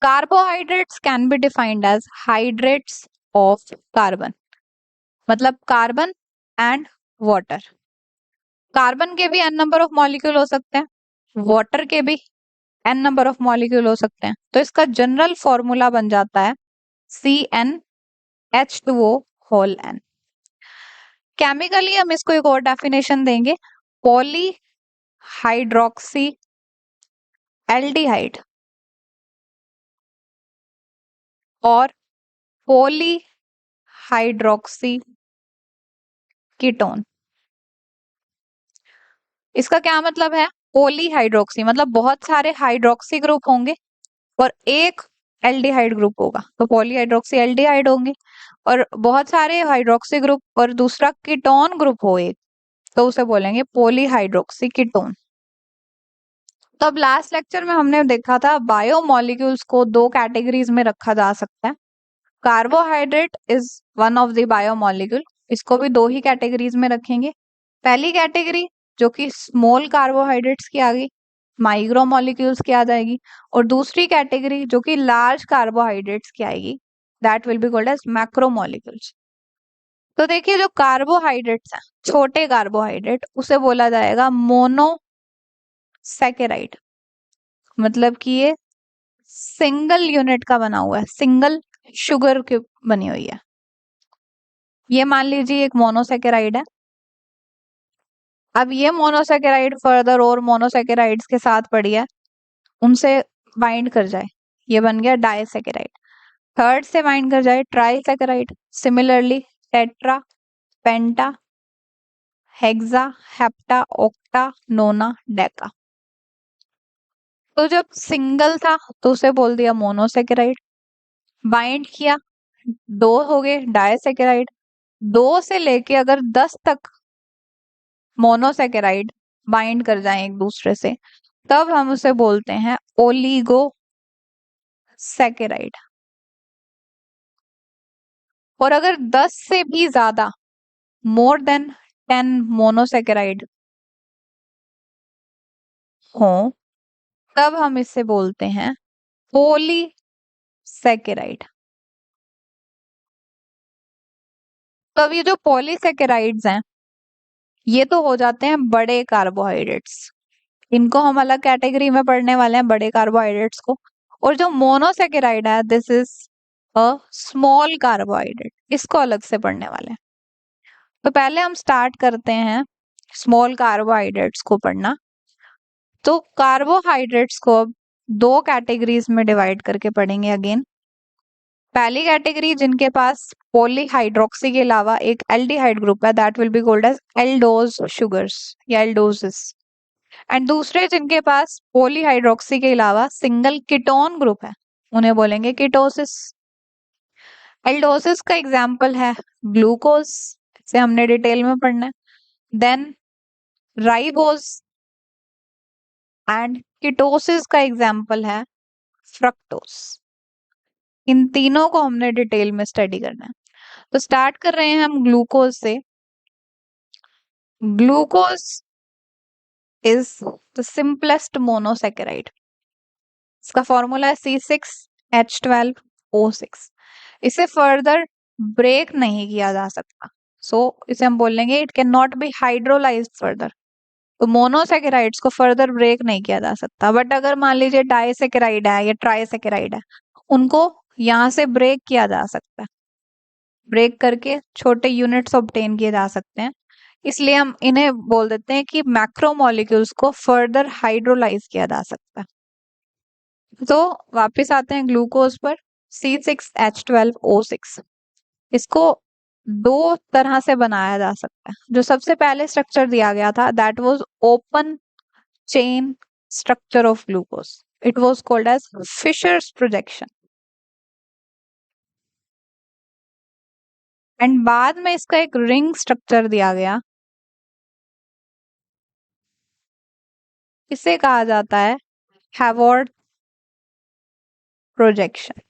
Carbohydrates can be defined as hydrates of carbon, मतलब carbon and water. Carbon के भी n number of molecule हो सकते हैं, वाटर के भी n नंबर ऑफ मॉलिक्यूल हो सकते हैं, तो इसका जनरल फॉर्मूला बन जाता है CnH2O होल n। केमिकली हम इसको एक और डेफिनेशन देंगे, पॉली हाइड्रोक्सी एल्डिहाइड और पॉली हाइड्रोक्सी कीटोन। इसका क्या मतलब है? पॉली हाइड्रोक्सी मतलब बहुत सारे हाइड्रोक्सी ग्रुप होंगे और एक एल्डिहाइड ग्रुप होगा, तो पॉली हाइड्रोक्सी एल्डिहाइड होंगे, और बहुत सारे हाइड्रोक्सी ग्रुप और दूसरा कीटोन ग्रुप हो एक, तो उसे बोलेंगे पॉली हाइड्रोक्सी कीटोन। तो अब लास्ट लेक्चर में हमने देखा था बायोमोलिक्यूल्स को दो कैटेगरीज में रखा जा सकता है। Carbohydrate is one of the biomolecule, इसको भी दो ही कैटेगरीज में रखेंगे। पहली कैटेगरी जो कि स्मॉल कार्बोहाइड्रेट्स की आ गई, माइक्रोमोलिक्यूल्स की आ जाएगी, और दूसरी कैटेगरी जो कि लार्ज कार्बोहाइड्रेट्स की आएगी, that will be called as macromolecules. तो देखिए जो कार्बोहाइड्रेट्स हैं, छोटे कार्बोहाइड्रेट, उसे बोला जाएगा मोनोसैकेराइड, मतलब कि ये सिंगल यूनिट का बना हुआ है, सिंगल शुगर की बनी हुई है। ये मान लीजिए एक मोनोसैकेराइड है। अब ये मोनोसैकेराइड फर्दर और मोनोसैकेराइड्स के साथ पड़ी है, उनसे बाइंड कर जाए, ये बन गया डाइसैकेराइड। थर्ड से बाइंड कर जाए ट्राइसैकेराइड, सिमिलरली टेट्रा, पेंटा, हेक्सा, हेप्टा, ऑक्टा, नोना, डेका। तो जब सिंगल था तो उसे बोल दिया मोनोसैकेराइड, बाइंड किया दो हो गए डाइसैकेराइड, 2 से लेके अगर 10 तक मोनोसैकेराइड बाइंड कर जाएं एक दूसरे से, तब हम उसे बोलते हैं ओलिगोसैकेराइड। और अगर 10 से भी ज्यादा, मोर देन 10 मोनोसैकेराइड हो, तब हम इसे बोलते हैं पॉलीसैकेराइड। तो अब ये जो पॉलीसैकेराइड्स हैं, ये तो हो जाते हैं बड़े कार्बोहाइड्रेट्स, इनको हम अलग कैटेगरी में पढ़ने वाले हैं, बड़े कार्बोहाइड्रेट्स को। और जो मोनोसैकेराइड है, this is a small carbohydrate, इसको अलग से पढ़ने वाले हैं। तो पहले हम स्टार्ट करते हैं स्मॉल कार्बोहाइड्रेट्स को पढ़ना। तो कार्बोहाइड्रेट्स को अब दो कैटेगरीज में डिवाइड करके पढ़ेंगे अगेन। पहली कैटेगरी जिनके पास पॉलीहाइड्रोक्सी के अलावा एक एल्डिहाइड ग्रुप है, that will be called as aldose sugars या एल्डोजेस। एंड दूसरे जिनके पास पॉलीहाइड्रोक्सी के अलावा सिंगल कीटोन ग्रुप है, उन्हें बोलेंगे कीटोसिस। एल्डोसिस का एग्जाम्पल है ग्लूकोज, इसे हमने डिटेल में पढ़ना है। देन राइबोज, एंड कीटोसिस का एग्जाम्पल है फ्रक्टोज। इन तीनों को हमने डिटेल में स्टडी करना है। तो स्टार्ट कर रहे हैं हम ग्लूकोज से। Glucose is the simplest monosaccharide, इसका फॉर्मूला है C6H12O6। इसे फर्दर ब्रेक नहीं किया जा सकता, सो इसे हम बोलेंगे it can not be hydrolysed further. तो मोनोसैकेराइड्स को फर्दर ब्रेक नहीं किया जा सकता, बट अगर मान लीजिए डाइसैकेराइड है या ट्राइसैकेराइड है, उनको यहाँ से ब्रेक किया जा सकता है, ब्रेक करके छोटे यूनिट्स ऑब्टेन किए जा सकते हैं। इसलिए हम इन्हें बोल देते हैं कि मैक्रोमोलिक्यूल्स को फर्दर हाइड्रोलाइज किया जा सकता है। तो वापस आते हैं ग्लूकोज पर, C6H12O6। इसको दो तरह से बनाया जा सकता है। जो सबसे पहले स्ट्रक्चर दिया गया था, that was open chain structure of glucose, it was called as Fischer's projection. And बाद में इसका एक रिंग स्ट्रक्चर दिया गया, इसे कहा जाता है हैवर्थ प्रोजेक्शन।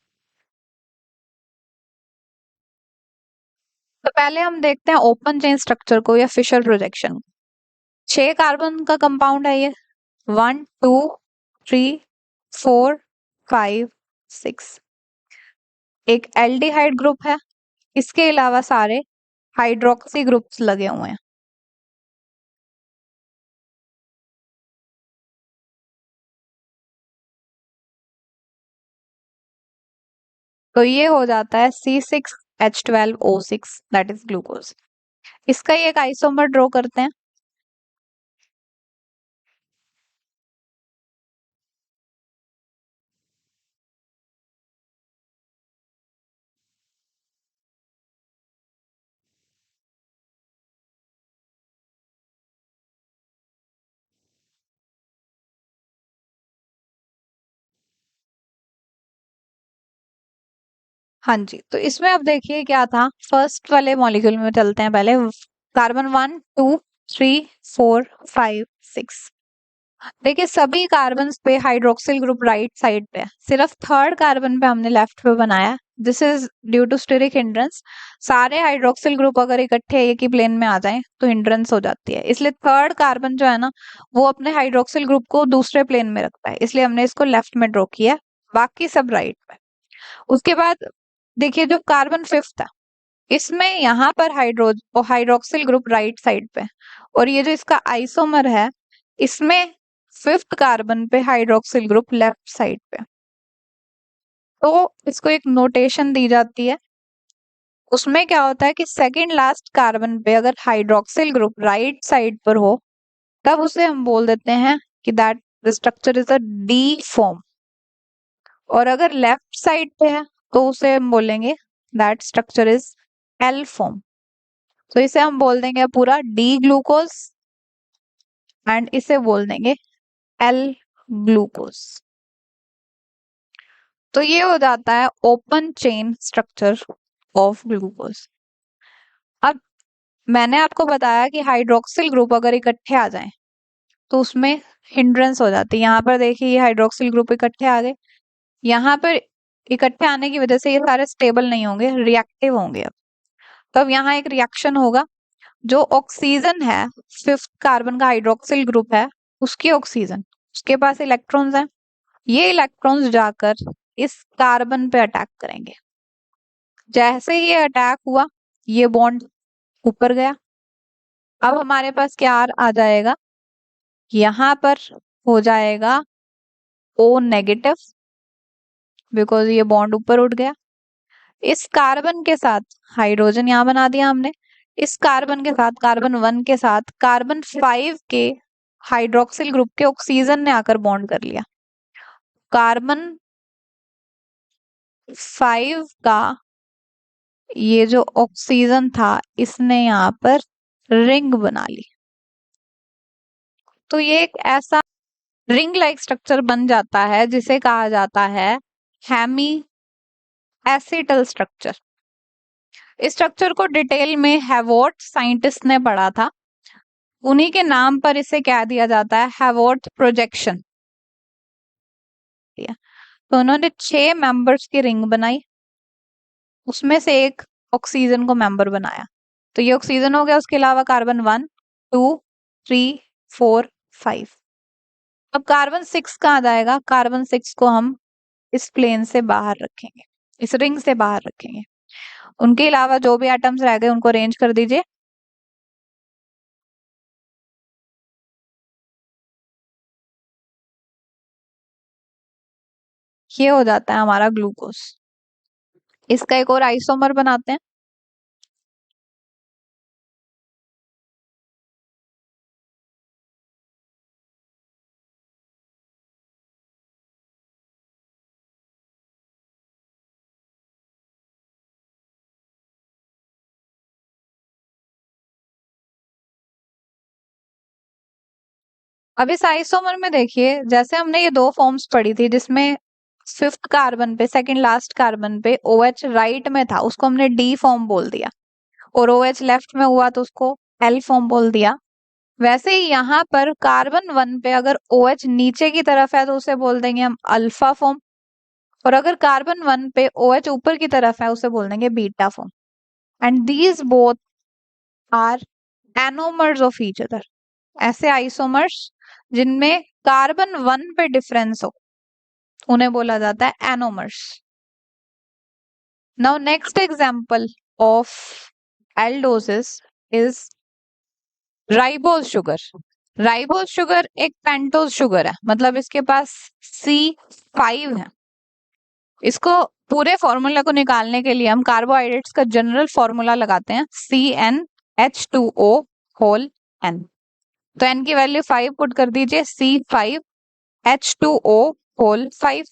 तो पहले हम देखते हैं ओपन चेन स्ट्रक्चर को या फिशर प्रोजेक्शन। 6 कार्बन का कंपाउंड है ये, 1 2 3 4 5 6। एक एल्डिहाइड ग्रुप है, इसके अलावा सारे हाइड्रोक्सी ग्रुप्स लगे हुए हैं। तो ये हो जाता है C6H12O6 दैट इज ग्लूकोज। इसका ही एक आइसोमर ड्रॉ करते हैं। हाँ जी, तो इसमें अब देखिए क्या था। फर्स्ट वाले मॉलिक्यूल में चलते हैं पहले। कार्बन 1 2 3 4 5 6। देखिए सभी कार्बन पे हाइड्रोक्सिल ग्रुप राइट साइड पे है, सिर्फ थर्ड कार्बन पे हमने लेफ्ट पे बनाया। This is due to steric hindrance. सारे हाइड्रोक्सिल ग्रुप अगर इकट्ठे एक ही प्लेन में आ जाएं तो हिंड्रेंस हो जाती है, इसलिए थर्ड कार्बन जो है ना वो अपने हाइड्रोक्सिल ग्रुप को दूसरे प्लेन में रखता है, इसलिए हमने इसको लेफ्ट में ड्रॉ किया। बाकी सब राइट पे। उसके बाद देखिए जो कार्बन फिफ्थ है, इसमें यहाँ पर हाइड्रोक्सिल ग्रुप राइट साइड पे, और ये जो इसका आइसोमर है इसमें फिफ्थ कार्बन पे हाइड्रोक्सिल ग्रुप लेफ्ट साइड पे। तो इसको एक नोटेशन दी जाती है। उसमें क्या होता है कि सेकंड लास्ट कार्बन पे अगर हाइड्रोक्सिल ग्रुप राइट साइड पर हो तब उसे हम बोल देते हैं कि that the structure is a D form, और अगर लेफ्ट साइड पे है तो उसे हम बोलेंगे that structure is L form. तो इसे हम बोल देंगे पूरा डी ग्लूकोज एंड इसे बोल देंगे एल ग्लूकोज। तो ये हो जाता है open chain structure of glucose. अब मैंने आपको बताया कि हाइड्रोक्सिल ग्रुप अगर इकट्ठे आ जाएं तो उसमें हिंड्रेंस हो जाती है। यहाँ पर देखिए ये हाइड्रोक्सिल ग्रुप इकट्ठे आ गए, यहाँ पर इकट्ठे आने की वजह से ये सारे स्टेबल नहीं होंगे, रिएक्टिव होंगे। अब तब यहाँ एक रिएक्शन होगा। जो ऑक्सीजन है, फिफ्थ कार्बन का हाइड्रोक्सिल ग्रुप है, उसकी ऑक्सीजन, उसके पास इलेक्ट्रॉन्स हैं। ये इलेक्ट्रॉन्स जाकर इस कार्बन पे अटैक करेंगे। जैसे ही ये अटैक हुआ ये बॉन्ड ऊपर गया। अब हमारे पास क्या आ जाएगा, यहाँ पर हो जाएगा O नेगेटिव, बिकॉज ये बॉन्ड ऊपर उठ गया। इस कार्बन के साथ हाइड्रोजन यहाँ बना दिया हमने। इस कार्बन के साथ, कार्बन 1 के साथ कार्बन 5 के हाइड्रोक्सिल ग्रुप के ऑक्सीजन ने आकर बॉन्ड कर लिया। कार्बन 5 का ये जो ऑक्सीजन था इसने यहाँ पर रिंग बना ली। तो ये एक ऐसा रिंग लाइक स्ट्रक्चर बन जाता है जिसे कहा जाता है हेमी एसिटल स्ट्रक्चर। इस स्ट्रक्चर को डिटेल में हैवॉर्थ साइंटिस्ट ने पढ़ा था, उन्हीं के नाम पर इसे क्या दिया जाता है, हैवॉर्थ प्रोजेक्शन। तो उन्होंने 6 मेंबर्स की रिंग बनाई, उसमें से एक ऑक्सीजन को मेंबर बनाया। तो ये ऑक्सीजन हो गया, उसके अलावा कार्बन 1 2 3 4 5। अब कार्बन 6 कहाँ जाएगा, कार्बन 6 को हम इस प्लेन से बाहर रखेंगे, इस रिंग से बाहर रखेंगे। उनके अलावा जो भी एटम्स रह गए उनको अरेंज कर दीजिए। ये हो जाता है हमारा ग्लूकोज। इसका एक और आइसोमर बनाते हैं। अब इस आइसोमर में देखिए जैसे हमने ये दो फॉर्म्स पढ़ी थी जिसमें फिफ्थ कार्बन पे, सेकंड लास्ट कार्बन पे OH राइट में था, उसको हमने D फॉर्म बोल दिया, और OH लेफ्ट में हुआ तो उसको L फॉर्म बोल दिया। वैसे ही यहाँ पर कार्बन 1 पे अगर OH नीचे की तरफ है तो उसे बोल देंगे हम अल्फा फॉर्म, और अगर कार्बन 1 पे OH ऊपर की तरफ है उसे बोल देंगे beta form. And these both are anomers of each other. ऐसे आइसोमर्स जिनमें कार्बन 1 पे डिफरेंस हो, उन्हें बोला जाता है anomers. Now next example of aldoses is ribose sugar. Ribose sugar एक पेंटोज शुगर है, मतलब इसके पास C5 है। इसको पूरे फॉर्मूला को निकालने के लिए हम कार्बोहाइड्रेट्स का जनरल फॉर्मूला लगाते हैं, CnH2O होल n। तो n की वैल्यू 5 पुट कर दीजिए, C5H2O whole 5,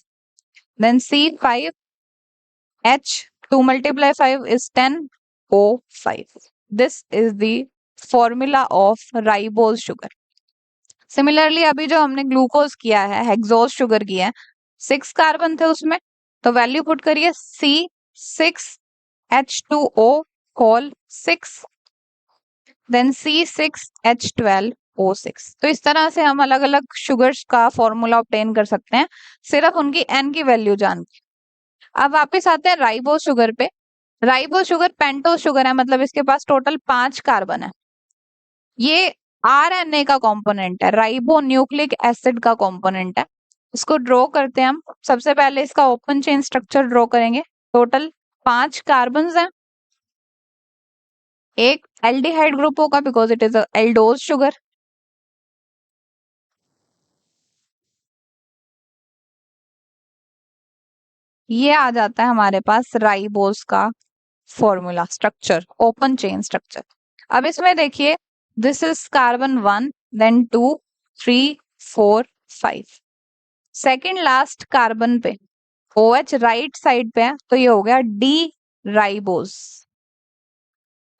then C5H2 multiply 5 is 10O5. This is the formula of ribose sugar. Similarly अभी जो हमने ग्लूकोज किया है, हेक्सोज शुगर किया है, 6 कार्बन थे उसमें, तो वैल्यू पुट करिए C6H2O होल 6, देन C6H12O6। तो इस तरह से हम अलग अलग शुगर्स का फॉर्मूला ऑब्टेन कर सकते हैं, सिर्फ उनकी n की वैल्यू जान के। अब वापस आते हैं राइबोज शुगर पे। राइबोज शुगर पेंटोज शुगर है, मतलब इसके पास टोटल 5 कार्बन है। ये आरएनए का कंपोनेंट है, राइबो न्यूक्लिक एसिड का कंपोनेंट है। इसको ड्रॉ करते हैं हम। सबसे पहले इसका ओपन चेन स्ट्रक्चर ड्रॉ करेंगे। टोटल 5 कार्बन हैं, एक एल्डिहाइड ग्रुप होगा because it is a aldose sugar. ये आ जाता है हमारे पास राइबोज का formula structure, open chain structure. अब इसमें देखिए, this is carbon 1, then 2, 3, 4, 5। Second last carbon पे OH राइट साइड पे है, तो ये हो गया डी राइबोज।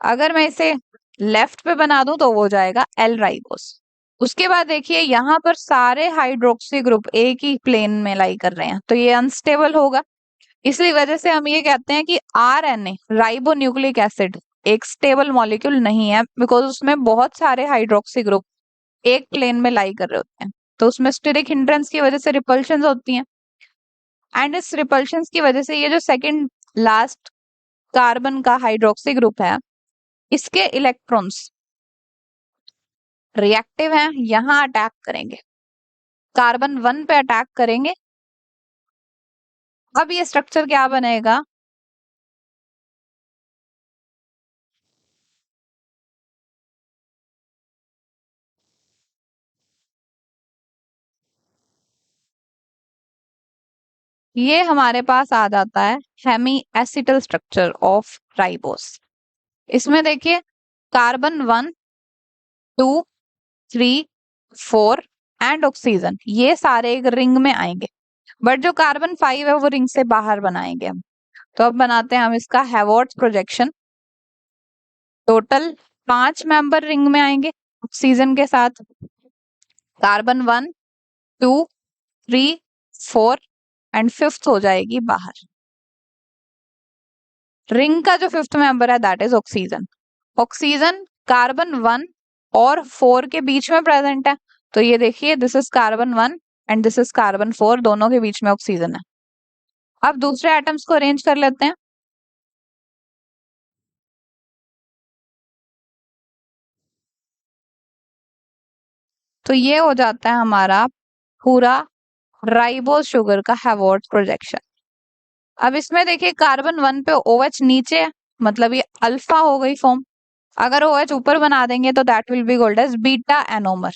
अगर मैं इसे लेफ्ट पे बना दूं तो वो हो जाएगा एल राइबोज। उसके बाद देखिए, यहाँ पर सारे हाइड्रोक्सी ग्रुप एक ही प्लेन में लाई कर रहे हैं, तो ये अनस्टेबल होगा। इसलिए वजह से हम ये कहते हैं कि आरएनए राइबो न्यूक्लिक एसिड एक स्टेबल मॉलिक्यूल नहीं है, बिकॉज उसमें बहुत सारे हाइड्रोक्सी ग्रुप एक प्लेन में लाई कर रहे होते हैं, तो उसमें स्टेरिक हिंड्रेंस की वजह से रिपल्शंस होती हैं, एंड इस रिपल्शंस की वजह से ये जो सेकंड लास्ट कार्बन का हाइड्रोक्सी ग्रुप है, इसके इलेक्ट्रॉन्स रिएक्टिव हैं, यहां अटैक करेंगे, कार्बन 1 पे अटैक करेंगे। अब ये स्ट्रक्चर क्या बनेगा, ये हमारे पास आ जाता है hemiacetal structure of ribose. इसमें देखिए, कार्बन 1, 2, 3, 4 एंड ऑक्सीजन, ये सारे एक रिंग में आएंगे, बट जो कार्बन 5 है वो रिंग से बाहर बनाएंगे हम। तो अब बनाते हैं हम इसका हैवॉर्ट्स प्रोजेक्शन। टोटल 5 मेंबर रिंग में आएंगे ऑक्सीजन के साथ। कार्बन 1, 2, 3, 4 एंड 5th हो जाएगी बाहर। रिंग का जो 5th मेंबर है that is oxygen. Oxygen carbon 1 और 4 के बीच में प्रेजेंट है, तो ये देखिए, this is carbon 1 and this is carbon 4, दोनों के बीच में ऑक्सीजन है। अब दूसरे एटम्स को अरेंज कर लेते हैं। तो ये हो जाता है हमारा पूरा राइबोज शुगर का हैवॉर्ट्स प्रोजेक्शन। अब इसमें देखिए, कार्बन 1 पे OH नीचे है, मतलब ये अल्फा हो गई फॉर्म। अगर OH ऊपर बना देंगे तो that will be called as beta anomer.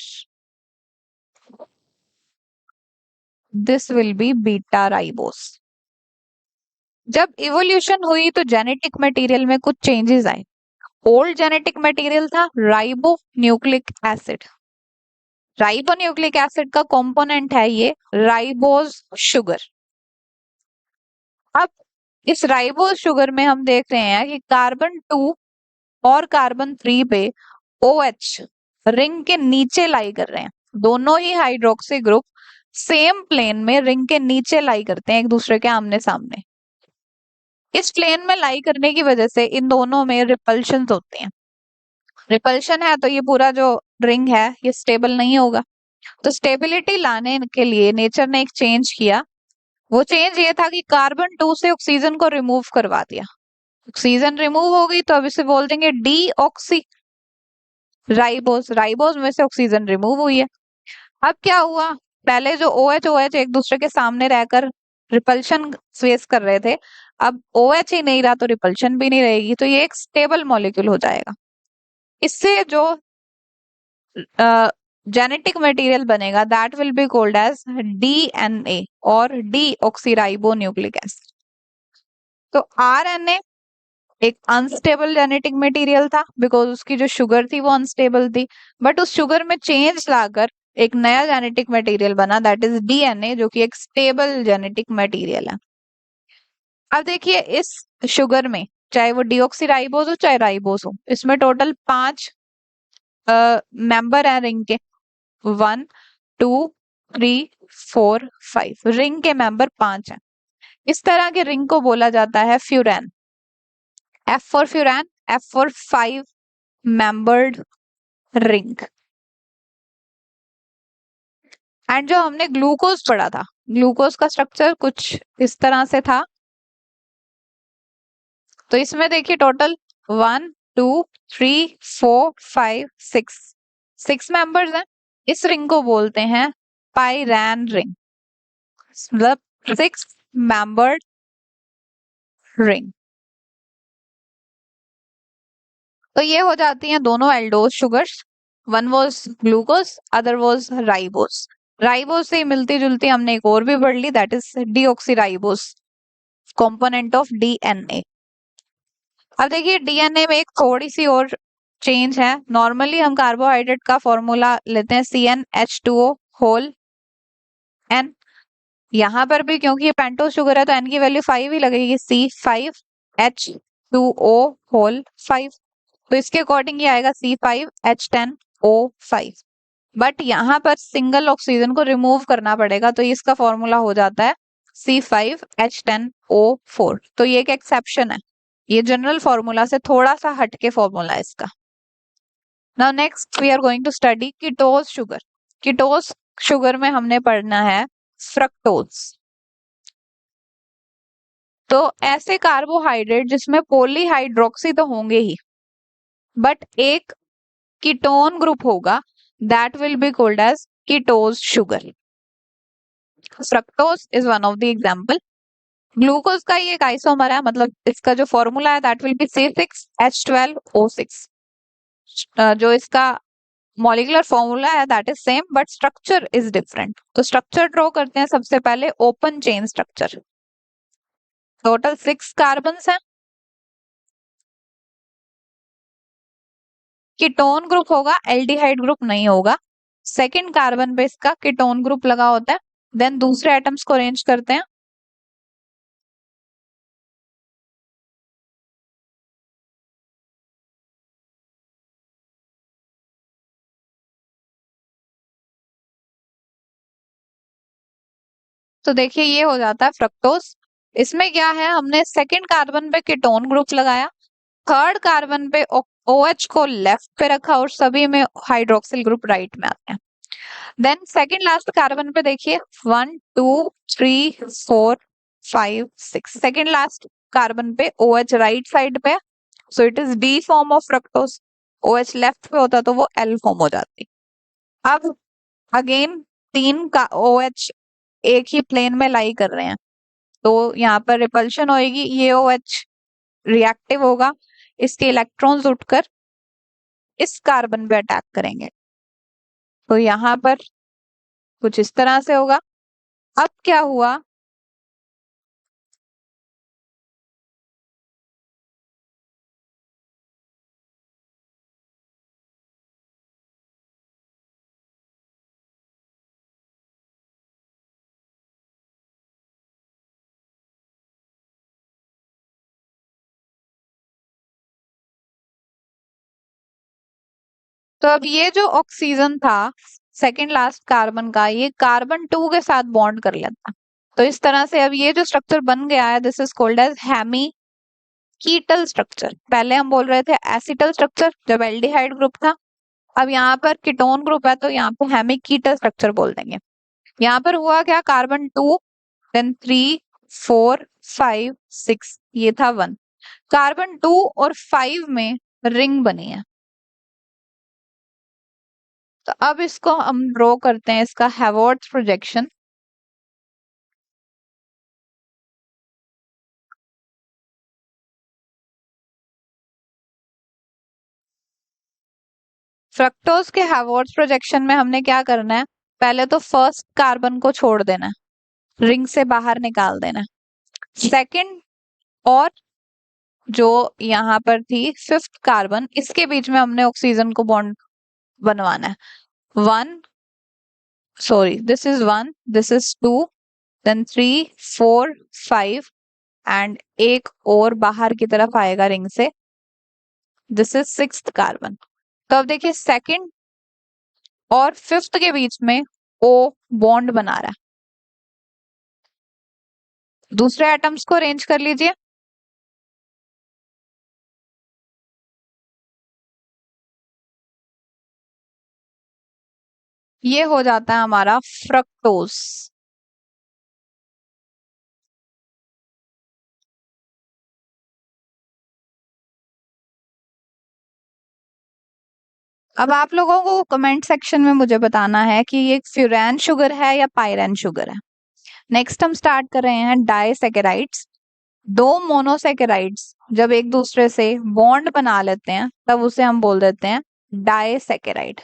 This will be beta ribose. जब इवोल्यूशन हुई तो जेनेटिक मटेरियल में कुछ चेंजेस आए। ओल्ड जेनेटिक मटेरियल था ribonucleic acid. Ribonucleic acid का कंपोनेंट है ये राइबोज शुगर। अब इस राइबोज शुगर में हम देख रहे हैं कि कार्बन 2 और कार्बन 3 पे OH रिंग के नीचे लाई कर रहे हैं। दोनों ही हाइड्रोक्सी ग्रुप सेम प्लेन में रिंग के नीचे लाई करते हैं, एक दूसरे के आमने सामने। इस प्लेन में लाई करने की वजह से इन दोनों में रिपल्शन होते हैं। रिपल्शन है तो ये पूरा जो रिंग है ये स्टेबल नहीं होगा। तो स्टेबिलिटी लाने के लिए नेचर ने एक चेंज किया। वो चेंज ये था कि कार्बन 2 से ऑक्सीजन को रिमूव करवा दिया। ऑक्सीजन रिमूव हो गई तो अब इसे बोल देंगे डी ऑक्सी राइबोस। राइबोस में से ऑक्सीजन रिमूव हुई है। अब क्या हुआ, पहले जो OH OH एक दूसरे के सामने रहकर रिपल्शन फेस कर रहे थे, अब OH ही नहीं रहा तो रिपल्शन भी नहीं रहेगी, तो ये एक स्टेबल मॉलिक्यूल हो जाएगा। इससे जो जेनेटिक मटेरियल बनेगा that will be called as DNA और डीऑक्सीराइबो न्यूक्लिक एसिड। तो RNA एक अनस्टेबल जेनेटिक मटेरियल था बिकॉज उसकी जो शुगर थी वो अनस्टेबल थी, बट उस शुगर में चेंज लाकर एक नया जेनेटिक मटेरियल बना दैट इज DNA, जो कि एक स्टेबल जेनेटिक मटेरियल है। अब देखिए इस शुगर में चाहे वो डीऑक्सीराइबोस हो चाहे राइबोस हो, इसमें टोटल 5 मेंबर है रिंग के, 1 2 3 4 5 रिंग के मेंबर 5 हैं। इस तरह के रिंग को बोला जाता है फ्यूरैन। F for फ्यूरैन, F for 5 membered ring. And जो हमने ग्लूकोज पढ़ा था, ग्लूकोज का स्ट्रक्चर कुछ इस तरह से था। तो इसमें देखिए टोटल 1 2 3 4 5 6 मेंबर्स हैं। इस रिंग को बोलते हैं पाइरैन रिंग, मतलब 6 मेंबर्ड रिंग। तो ये हो जाती हैं दोनों aldose sugars, one was glucose other was ribose. Ribose से मिलती जुलती हमने एक और भी पढ़ ली that is deoxyribose, component of DNA। अब देखिए DNA में एक थोड़ी सी और चेंज है। नॉर्मली हम कार्बोहाइड्रेट का फॉर्मूला लेते हैं CnH2O होल N। यहाँ पर भी क्योंकि ये पेंटोज शुगर है तो N की वैल्यू 5 ही लगेगी, C5H2O होल 5। तो इसके अकॉर्डिंग ये आएगा C5H10O5। बट यहाँ पर सिंगल ऑक्सीजन को रिमूव करना पड़ेगा तो इसका फॉर्मूला हो जाता है C5H10O4। तो ये एक एक्सेप्शन है, ये जनरल फॉर्मूला से थोड़ा सा हटके फॉर्मूला है इसका। Now next we are going to study ketose sugar. Ketose sugar में हमने पढ़ना है फ्रक्टोज। तो ऐसे कार्बोहाइड्रेट जिसमें पॉलीहाइड्रोक्सी तो होंगे ही, बट एक कीटोन ग्रुप होगा that will be called as ketose sugar. Fructose is one of the example. Glucose का ये एक आइसोमर है, मतलब इसका जो फॉर्मूला है दैट विल बी C6H12O6। जो इसका मॉलिक्यूलर फॉर्मूला है that is same but structure is different. तो स्ट्रक्चर ड्रॉ करते हैं सबसे पहले open chain structure. Total 6 carbon हैं। कीटोन ग्रुप होगा, एल्डिहाइड ग्रुप नहीं होगा। सेकेंड कार्बन पे इसका कीटोन ग्रुप लगा होता है। देन दूसरे एटम्स को अरेंज करते हैं। तो देखिए ये हो जाता है फ्रक्टोज। इसमें क्या है, हमने सेकेंड कार्बन पे कीटोन ग्रुप लगाया, थर्ड कार्बन पे OH को लेफ्ट पे रखा और सभी में हाइड्रोक्सिल ग्रुप राइट में आते हैं। देन सेकेंड लास्ट कार्बन पे देखिए 1 2 3 4 5 6 सेकेंड लास्ट कार्बन पे OH राइट साइड पे, सो it is D form of fructose. OH left पे होता तो वो L फॉर्म हो जाती। अब अगेन 3 का OH एक ही प्लेन में लाई कर रहे हैं तो यहाँ पर रिपल्शन होएगी, ये OH रिएक्टिव होगा, इसके इलेक्ट्रॉन्स उठकर इस कार्बन पे अटैक करेंगे। तो यहाँ पर कुछ इस तरह से होगा। अब क्या हुआ, तो अब ये जो ऑक्सीजन था सेकेंड लास्ट कार्बन का, ये कार्बन 2 के साथ बॉन्ड कर लेता। तो इस तरह से अब ये जो स्ट्रक्चर बन गया है this is called as hemiketal structure. पहले हम बोल रहे थे एसिटल स्ट्रक्चर जब एल्डिहाइड ग्रुप था, अब यहाँ पर कीटोन ग्रुप है तो यहाँ पे हेमी कीटल स्ट्रक्चर बोल देंगे। यहाँ पर हुआ क्या, कार्बन 2 देन 3 4 5 6, ये था 1। कार्बन 2 और 5 में रिंग बनी है। तो अब इसको हम ड्रॉ करते हैं, इसका हैवर्थ प्रोजेक्शन। फ्रक्टोज के हैवर्थ प्रोजेक्शन में हमने क्या करना है, पहले तो फर्स्ट कार्बन को छोड़ देना है, रिंग से बाहर निकाल देना है। सेकंड और जो यहाँ पर थी फिफ्थ कार्बन, इसके बीच में हमने ऑक्सीजन को बॉन्ड बनवाना है। One, sorry, this is one, this is two, then three, four, five, and एक और बाहर की तरफ आएगा रिंग से, दिस इज सिक्स्थ कार्बन। तो अब देखिए सेकंड और फिफ्थ के बीच में ओ बॉन्ड बना रहा है। दूसरे एटम्स को अरेंज कर लीजिए। ये हो जाता है हमारा फ्रक्टोज। अब आप लोगों को कमेंट सेक्शन में मुझे बताना है कि ये फ्यूरैन शुगर है या पायरैन शुगर है। नेक्स्ट हम स्टार्ट कर रहे हैं डाइसैकेराइड्स। दो मोनोसैकेराइड्स जब एक दूसरे से बॉन्ड बना लेते हैं तब उसे हम बोल देते हैं डाइसैकेराइड।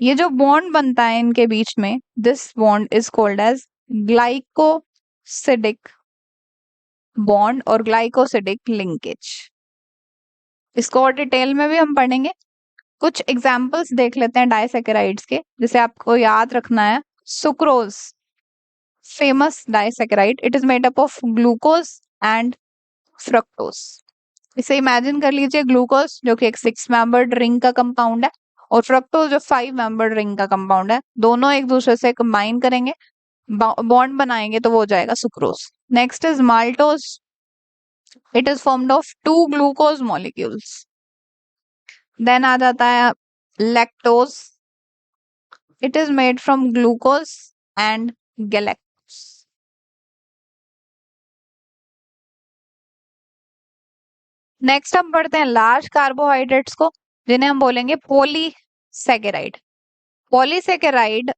ये जो बॉन्ड बनता है इनके बीच में, this bond is called as glycosidic bond और ग्लाइकोसिडिक लिंकेज। इसको और डिटेल में भी हम पढ़ेंगे। कुछ एग्जाम्पल्स देख लेते हैं डाइसैकेराइड्स के, जिसे आपको याद रखना है। Sucrose, famous disaccharide, it is made up of glucose and fructose. इसे इमेजिन कर लीजिए, ग्लूकोज जो कि एक 6 मेंबर्ड रिंग का कंपाउंड है और फ्रक्टोज जो 5 मेंबर्ड रिंग का कंपाउंड है, दोनों एक दूसरे से कंबाइन करेंगे, बॉन्ड बनाएंगे तो वो हो जाएगा sucrose. Next is maltose, it is formed of 2 glucose molecules. Then आ जाता है lactose, it is made from glucose and galactose. Next हम पढ़ते हैं लार्ज कार्बोहाइड्रेट्स को, जिन्हें हम बोलेंगे पॉलीसैकेराइड। पॉलीसैकेराइड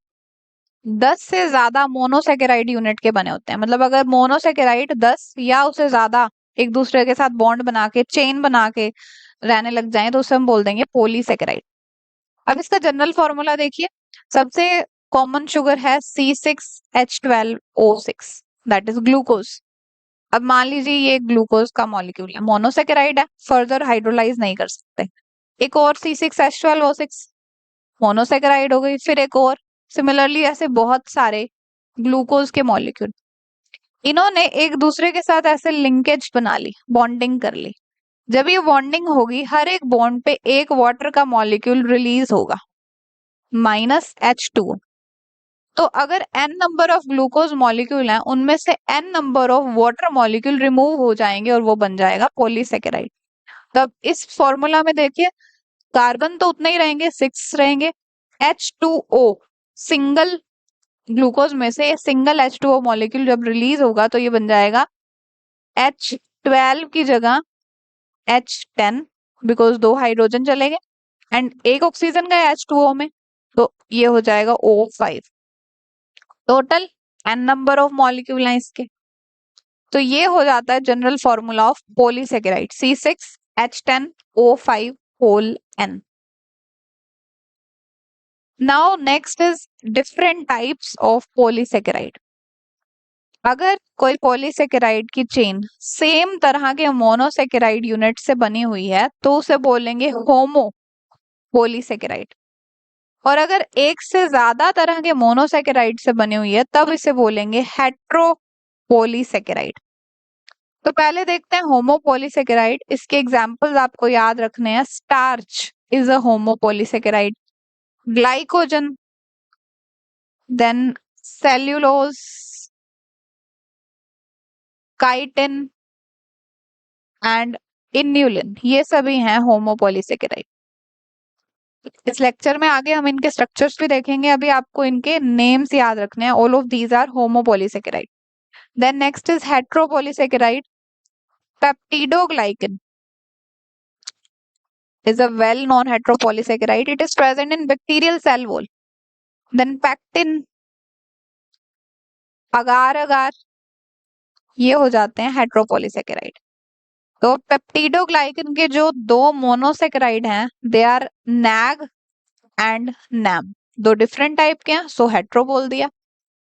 10 से ज्यादा मोनोसैकेराइड यूनिट के बने होते हैं। मतलब अगर मोनोसैकेराइड 10 या उससे ज्यादा एक दूसरे के साथ बॉन्ड बना के, चेन बना के रहने लग जाएं तो उसे हम बोल देंगे पॉलीसैकेराइड। अब इसका जनरल फॉर्मूला देखिए। सबसे कॉमन शुगर है C6H12O6, दैट इज ग्लूकोज। अब मान लीजिए ये ग्लूकोज का मॉलिक्यूल है, मोनोसैकेराइड है, फर्दर हाइड्रोलाइज नहीं कर सकते। एक और C6H12O6 मोनोसैकेराइड हो गई, फिर एक और, सिमिलरली ऐसे बहुत सारे ग्लूकोज के मॉलिक्यूल। इन्होंने एक दूसरे के साथ ऐसे लिंकेज बना ली, बॉन्डिंग कर ली। जब ये बॉन्डिंग होगी, हर एक बॉन्ड पे एक वाटर का मॉलिक्यूल रिलीज होगा, -H2। तो अगर n number of glucose molecule हैं, उनमें से n number of water molecule remove हो जाएंगे और वो बन जाएगा पॉलीसैकेराइड। तब इस फॉर्मूला में देखिए, कार्बन तो उतने ही रहेंगे, 6 रहेंगे। H2O, सिंगल ग्लूकोज में से सिंगल H2O मॉलिक्यूल जब रिलीज होगा तो ये बन जाएगा H12 की जगह H10, बिकॉज 2 हाइड्रोजन चलेंगे एंड एक ऑक्सीजन गया H2O में, तो ये हो जाएगा O5। Total n number of molecule हैं इसके। तो ये हो जाता है general formula of polysaccharide, C6H10O5 whole n। Now next is different types of polysaccharide. अगर कोई पॉलीसैकेराइड की चेन सेम तरह के मोनोसैकेराइड यूनिट से बनी हुई है तो उसे बोलेंगे होमो पॉलीसैकेराइड। और अगर एक से ज्यादा तरह के मोनोसैकेराइड से बनी हुई है तब इसे बोलेंगे हेट्रो पॉलीसैकेराइड। तो पहले देखते हैं होमो पॉलीसैकेराइड। इसके एग्जांपल्स आपको याद रखने हैं। Starch is a homopolysaccharide, glycogen, then cellulose, chitin and inulin, ये सभी हैं होमो पॉलीसैकेराइड। इस लेक्चर में आगे हम इनके स्ट्रक्चर्स भी देखेंगे, अभी आपको इनके नेम्स याद रखने हैं। All of these are homopolysaccharide. Then next is heteropolysaccharide, peptidoglycan, is a well-known heteropolysaccharide. It is present in bacterial cell wall. Then pectin, अगार अगार, ये हो जाते हैं हेट्रोपॉलीसेकेराइड। तो पेप्टिडोग्लाइकन के जो दो मोनोसेकेराइड हैं, they are NAG and NAM. दो डिफरेंट टाइप के हैं, सो हेट्रो बोल दिया।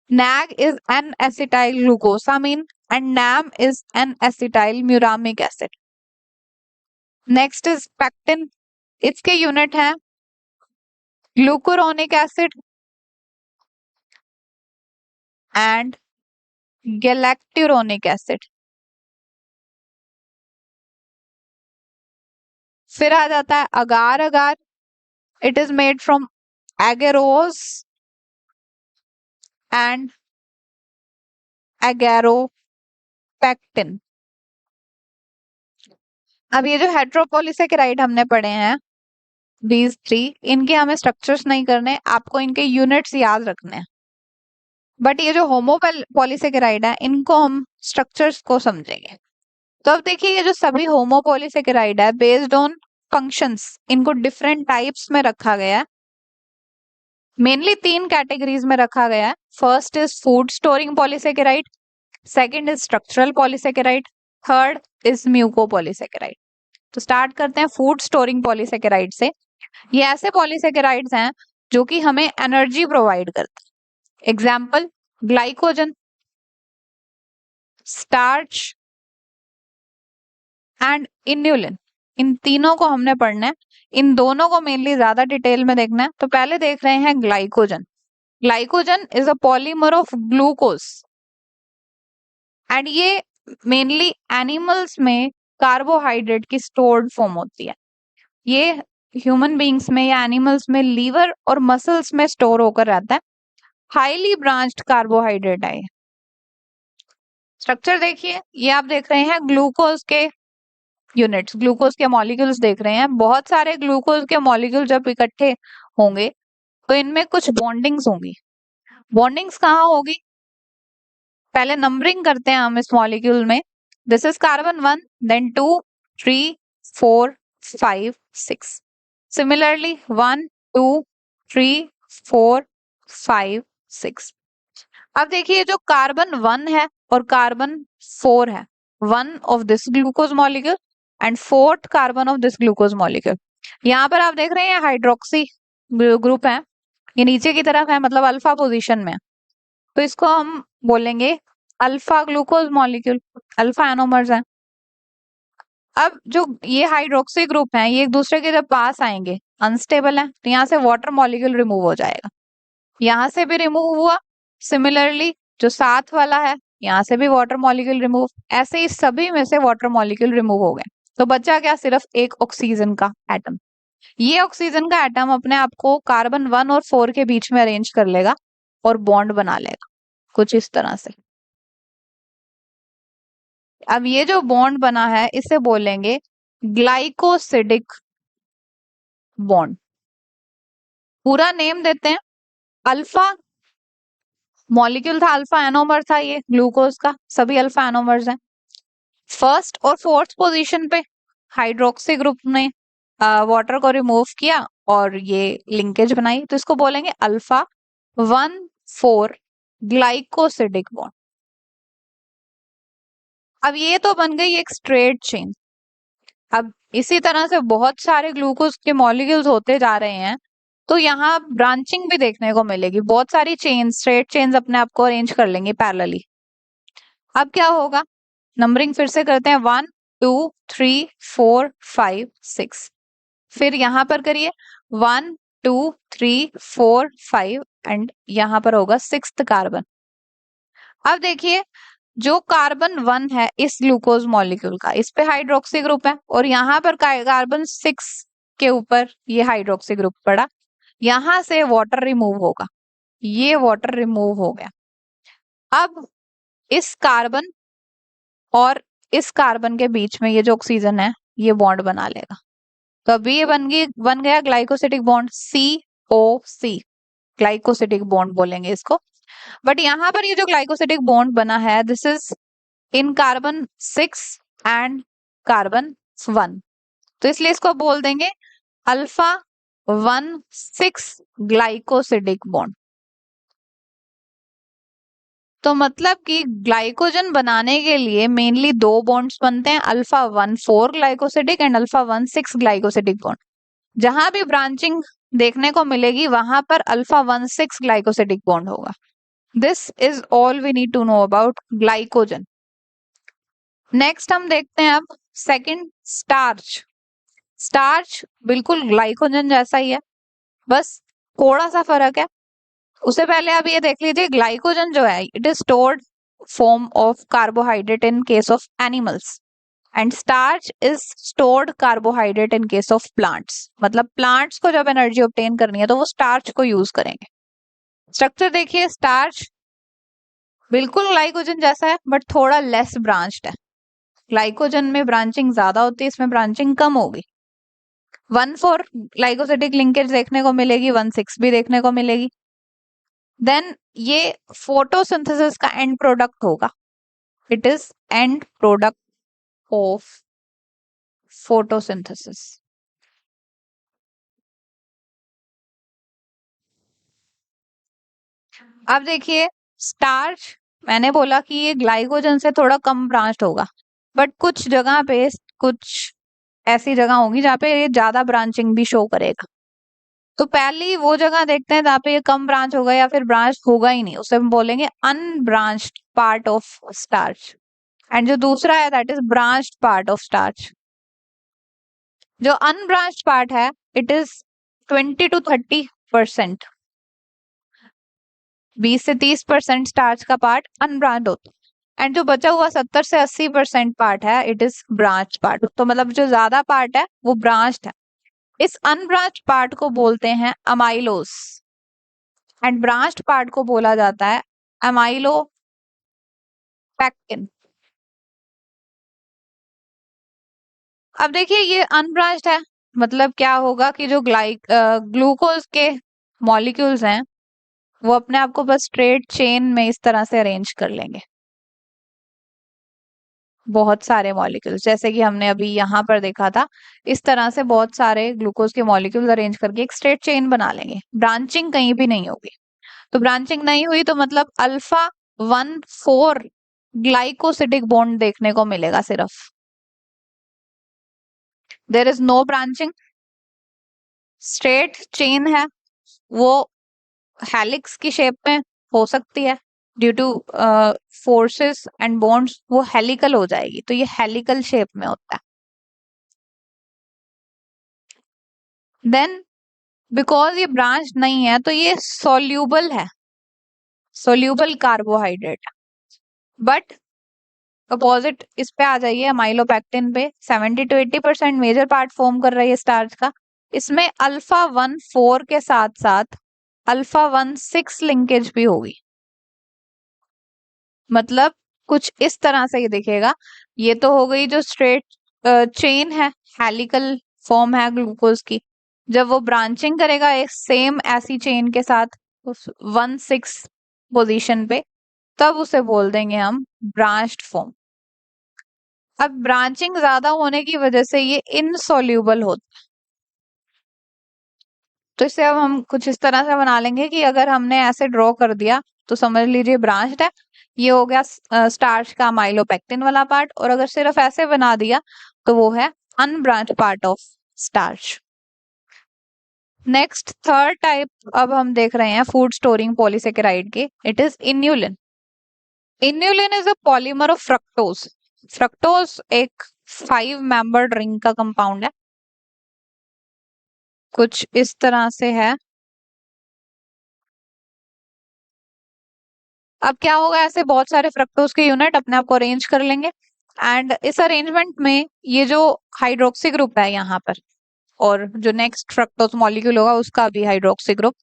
NAG is N acetyl glucosamine and NAM is N acetyl muramic acid. Next is pectin, इसके यूनिट है glucuronic acid and galacturonic acid. फिर आ जाता है agar agar, it is made from agarose and agaropectin. अब ये जो हेट्रोपॉलीसेकेराइड हमने पढ़े हैं, these थ्री, इनके हमें स्ट्रक्चर्स नहीं करने, आपको इनके यूनिट्स याद रखने हैं। बट ये जो होमोपॉलीसेकेराइड है, इनको हम स्ट्रक्चर्स को समझेंगे। तो अब देखिए, ये जो सभी होमोपॉलीसेकेराइड है, बेस्ड ऑन फंक्शंस, इनको डिफरेंट टाइप्स में रखा गया है। मेनली तीन कैटेगरीज में रखा गया है। First is food storing polysaccharide, second is structural polysaccharide, third is mucopolysaccharide. तो स्टार्ट करते हैं फूड स्टोरिंग पॉलीसेकेराइड से। ये ऐसे पॉलीसेकेराइड्स हैं जो कि हमें एनर्जी प्रोवाइड करते हैं। Example, glycogen, starch and inulin. इन तीनों को हमने पढ़ना है, इन दोनों को मेनली ज्यादा डिटेल में देखना है। तो पहले देख रहे हैं glycogen. Glycogen is a polymer of glucose and ये मेनली एनिमल्स में कार्बोहाइड्रेट की स्टोर्ड फॉर्म होती है। ये ह्यूमन बींग्स में या एनिमल्स में लीवर और मसल्स में स्टोर होकर रहता है। हाईली ब्रांच्ड कार्बोहाइड्रेट है। स्ट्रक्चर देखिए, ये आप देख रहे हैं ग्लूकोज के यूनिट्स, ग्लूकोज के मॉलिक्यूल्स देख रहे हैं। बहुत सारे ग्लूकोज के मॉलिक्यूल जब इकट्ठे होंगे तो इनमें कुछ बॉन्डिंग्स होंगी। बॉन्डिंग्स कहाँ होगी, पहले नंबरिंग करते हैं हम इस मॉलिक्यूल में। This is carbon 1, then 2, 3, 4, 5, 6। Similarly 1, 2, 3, 4, 5, 6। अब देखिए, जो कार्बन 1 है और कार्बन 4 है, 1 of this glucose molecule and 4th carbon of this glucose molecule. यहाँ पर आप देख रहे हैं हाइड्रोक्सी ग्रुप है, ये नीचे की तरफ है, मतलब अल्फा पोजीशन में। तो इसको हम बोलेंगे alpha glucose molecule, alpha anomers है। अब जो ये हाइड्रोक्सी ग्रुप है, ये एक दूसरे के जब पास आएंगे, अनस्टेबल है, तो यहाँ से वाटर मॉलिक्यूल रिमूव हो जाएगा, यहाँ से भी रिमूव हुआ। सिमिलरली जो साथ वाला है, यहाँ से भी वाटर मॉलिक्यूल रिमूव। ऐसे ही सभी में से वाटर मॉलिक्यूल रिमूव हो गए, तो बचा क्या, सिर्फ एक ऑक्सीजन का एटम। ये ऑक्सीजन का एटम अपने आप को कार्बन 1 और 4 के बीच में अरेंज कर लेगा और बॉन्ड बना लेगा कुछ इस तरह से। अब ये जो बॉन्ड बना है, इसे बोलेंगे ग्लाइकोसिडिक बॉन्ड। पूरा नेम देते हैं। अल्फा मॉलिक्यूल था, अल्फा एनोमर था, ये ग्लूकोज का, सभी अल्फा एनोमर्स हैं। फर्स्ट और फोर्थ पोजीशन पे हाइड्रोक्सी ग्रुप ने वाटर को रिमूव किया और ये लिंकेज बनाई, तो इसको बोलेंगे अल्फा 1,4 ग्लाइकोसिडिक बॉन्ड। अब ये तो बन गई एक स्ट्रेट चेन। अब इसी तरह से बहुत सारे ग्लूकोज के मॉलिक्यूल्स होते जा रहे हैं, तो यहाँ ब्रांचिंग भी देखने को मिलेगी। बहुत सारी चेन, स्ट्रेट चेन्स अपने आप को अरेंज कर लेंगे पैरेलली। अब क्या होगा, नंबरिंग फिर से करते हैं, 1, 2, 3, 4, 5, 6। फिर यहाँ पर करिए 1, 2, 3, 4, 5 एंड यहाँ पर होगा 6th कार्बन। अब देखिए, जो कार्बन 1 है इस ग्लूकोज मॉलिक्यूल का, इस पे हाइड्रोक्सी ग्रुप है और यहाँ पर कार्बन 6 के ऊपर ये हाइड्रोक्सी ग्रुप पड़ा, यहां से वाटर रिमूव होगा, ये वाटर रिमूव हो गया। अब इस कार्बन और इस कार्बन के बीच में ये जो ऑक्सीजन है, ये बॉन्ड बना लेगा। तो अभी ये बन गया glycosidic bond, COC, glycosidic bond बोलेंगे इसको। बट यहाँ पर ये जो ग्लाइकोसिडिक बॉन्ड बना है, this is in carbon 6 and carbon 1, तो इसलिए इसको बोल देंगे अल्फा 1,6 ग्लाइकोसिडिक बॉन्ड। तो मतलब कि ग्लाइकोजन बनाने के लिए मेनली दो बॉन्ड्स बनते हैं, alpha 1,4 glycosidic and alpha 1,6 glycosidic bond. जहां भी ब्रांचिंग देखने को मिलेगी वहां पर अल्फा 1,6 ग्लाइकोसिडिक बॉन्ड होगा। This is all we need to know about glycogen. Next हम देखते हैं अब सेकंड, स्टार्च। स्टार्च बिल्कुल ग्लाइकोजन जैसा ही है, बस थोड़ा सा फर्क है। उससे पहले आप ये देख लीजिए, ग्लाइकोजन जो है it is stored form of carbohydrate in case of animals and starch is stored carbohydrate in case of plants. मतलब प्लांट्स को जब एनर्जी ऑब्टेन करनी है तो वो स्टार्च को यूज करेंगे। स्ट्रक्चर देखिए, स्टार्च बिल्कुल ग्लाइकोजन जैसा है बट थोड़ा लेस ब्रांच्ड है। ग्लाइकोजन में ब्रांचिंग ज्यादा होती है, इसमें ब्रांचिंग कम होगी। 1,4 ग्लाइकोसिडिक लिंकेज देखने को मिलेगी, 1,6 भी देखने को मिलेगी। देन ये फोटोसिंथेसिस का एंड प्रोडक्ट होगा, it is and product of photosynthesis. अब देखिए, स्टार्च मैंने बोला कि ये ग्लाइकोजन से थोड़ा कम ब्रांच्ड होगा, बट कुछ जगह पे, कुछ ऐसी जगह होंगी जहाँ पे ये ज्यादा ब्रांचिंग भी शो करेगा। तो पहली वो जगह देखते हैं जहाँ पे ये कम ब्रांच होगा या फिर ब्रांच होगा ही नहीं, उसे हम बोलेंगे unbranched part of starch. And जो दूसरा है that is branched part of starch. जो अनब्रांच्ड पार्ट है इट इज 20 to 30%, 20 से 30% स्टार्च का पार्ट अनब्रांच्ड होता है एंड जो बचा हुआ 70 से 80% पार्ट है इट इज ब्रांच पार्ट। तो मतलब जो ज्यादा पार्ट है वो ब्रांच्ड है। इस अनब्रांच्ड पार्ट को बोलते हैं अमाइलोस एंड ब्रांच्ड पार्ट को बोला जाता है अमाइलोपेक्टिन। अब देखिए ये अनब्रांच्ड है, मतलब क्या होगा कि जो ग्लूकोज के मॉलिक्यूल्स हैं वो अपने आप को बस स्ट्रेट चेन में इस तरह से अरेंज कर लेंगे। बहुत सारे मॉलिक्यूल्स, जैसे कि हमने अभी यहाँ पर देखा था, इस तरह से बहुत सारे ग्लूकोज के मॉलिक्यूल्स अरेंज करके एक स्ट्रेट चेन बना लेंगे, ब्रांचिंग कहीं भी नहीं होगी। तो ब्रांचिंग नहीं हुई तो मतलब अल्फा 1,4 ग्लाइकोसिडिक बॉन्ड देखने को मिलेगा सिर्फ। There is no branching, straight chain है, वो हेलिक्स की शेप में हो सकती है, due to forces and bonds वो हेलिकल हो जाएगी, तो ये हेलिकल शेप में होता है। देन बिकॉज ये ब्रांच नहीं है तो ये सोल्यूबल है, सोल्यूबल कार्बोहाइड्रेट। बट अपोजिट इस पे आ जाइए, अमाइलोपेक्टिन पे 70 to 80% मेजर पार्ट फॉर्म कर रही है स्टार्च का। इसमें अल्फा 1,4 के साथ साथ अल्फा 1,6 लिंकेज भी होगी। मतलब कुछ इस तरह से ये दिखेगा। ये तो हो गई जो स्ट्रेट चेन है, हेलिकल फॉर्म है ग्लूकोज की। जब वो ब्रांचिंग करेगा एक सेम ऐसी चेन के साथ 1,6 पोजीशन पे, तब उसे बोल देंगे हम ब्रांच्ड फॉर्म। अब ब्रांचिंग ज्यादा होने की वजह से ये इनसोल्यूबल होता है। तो इसे अब हम कुछ इस तरह से बना लेंगे कि अगर हमने ऐसे ड्रॉ कर दिया तो समझ लीजिए ब्रांच्ड है। ये हो गया स्टार्च का माइलोपेक्टिन वाला पार्ट, और अगर सिर्फ ऐसे बना दिया तो वो है unbranched part of starch. Next third type अब हम देख रहे हैं फूड स्टोरिंग पॉलीसेकेराइड के, it is inulin. Inulin is a polymer of fructose. Fructose एक 5 मेंबर्ड रिंग का कंपाउंड है, कुछ इस तरह से है। अब क्या होगा, ऐसे बहुत सारे फ्रक्टोज के यूनिट अपने आप को अरेंज कर लेंगे एंड इस अरेंजमेंट में ये जो हाइड्रोक्सी ग्रुप है यहाँ पर, और जो नेक्स्ट फ्रक्टोज मॉलिक्यूल होगा उसका भी हाइड्रोक्सी ग्रुप,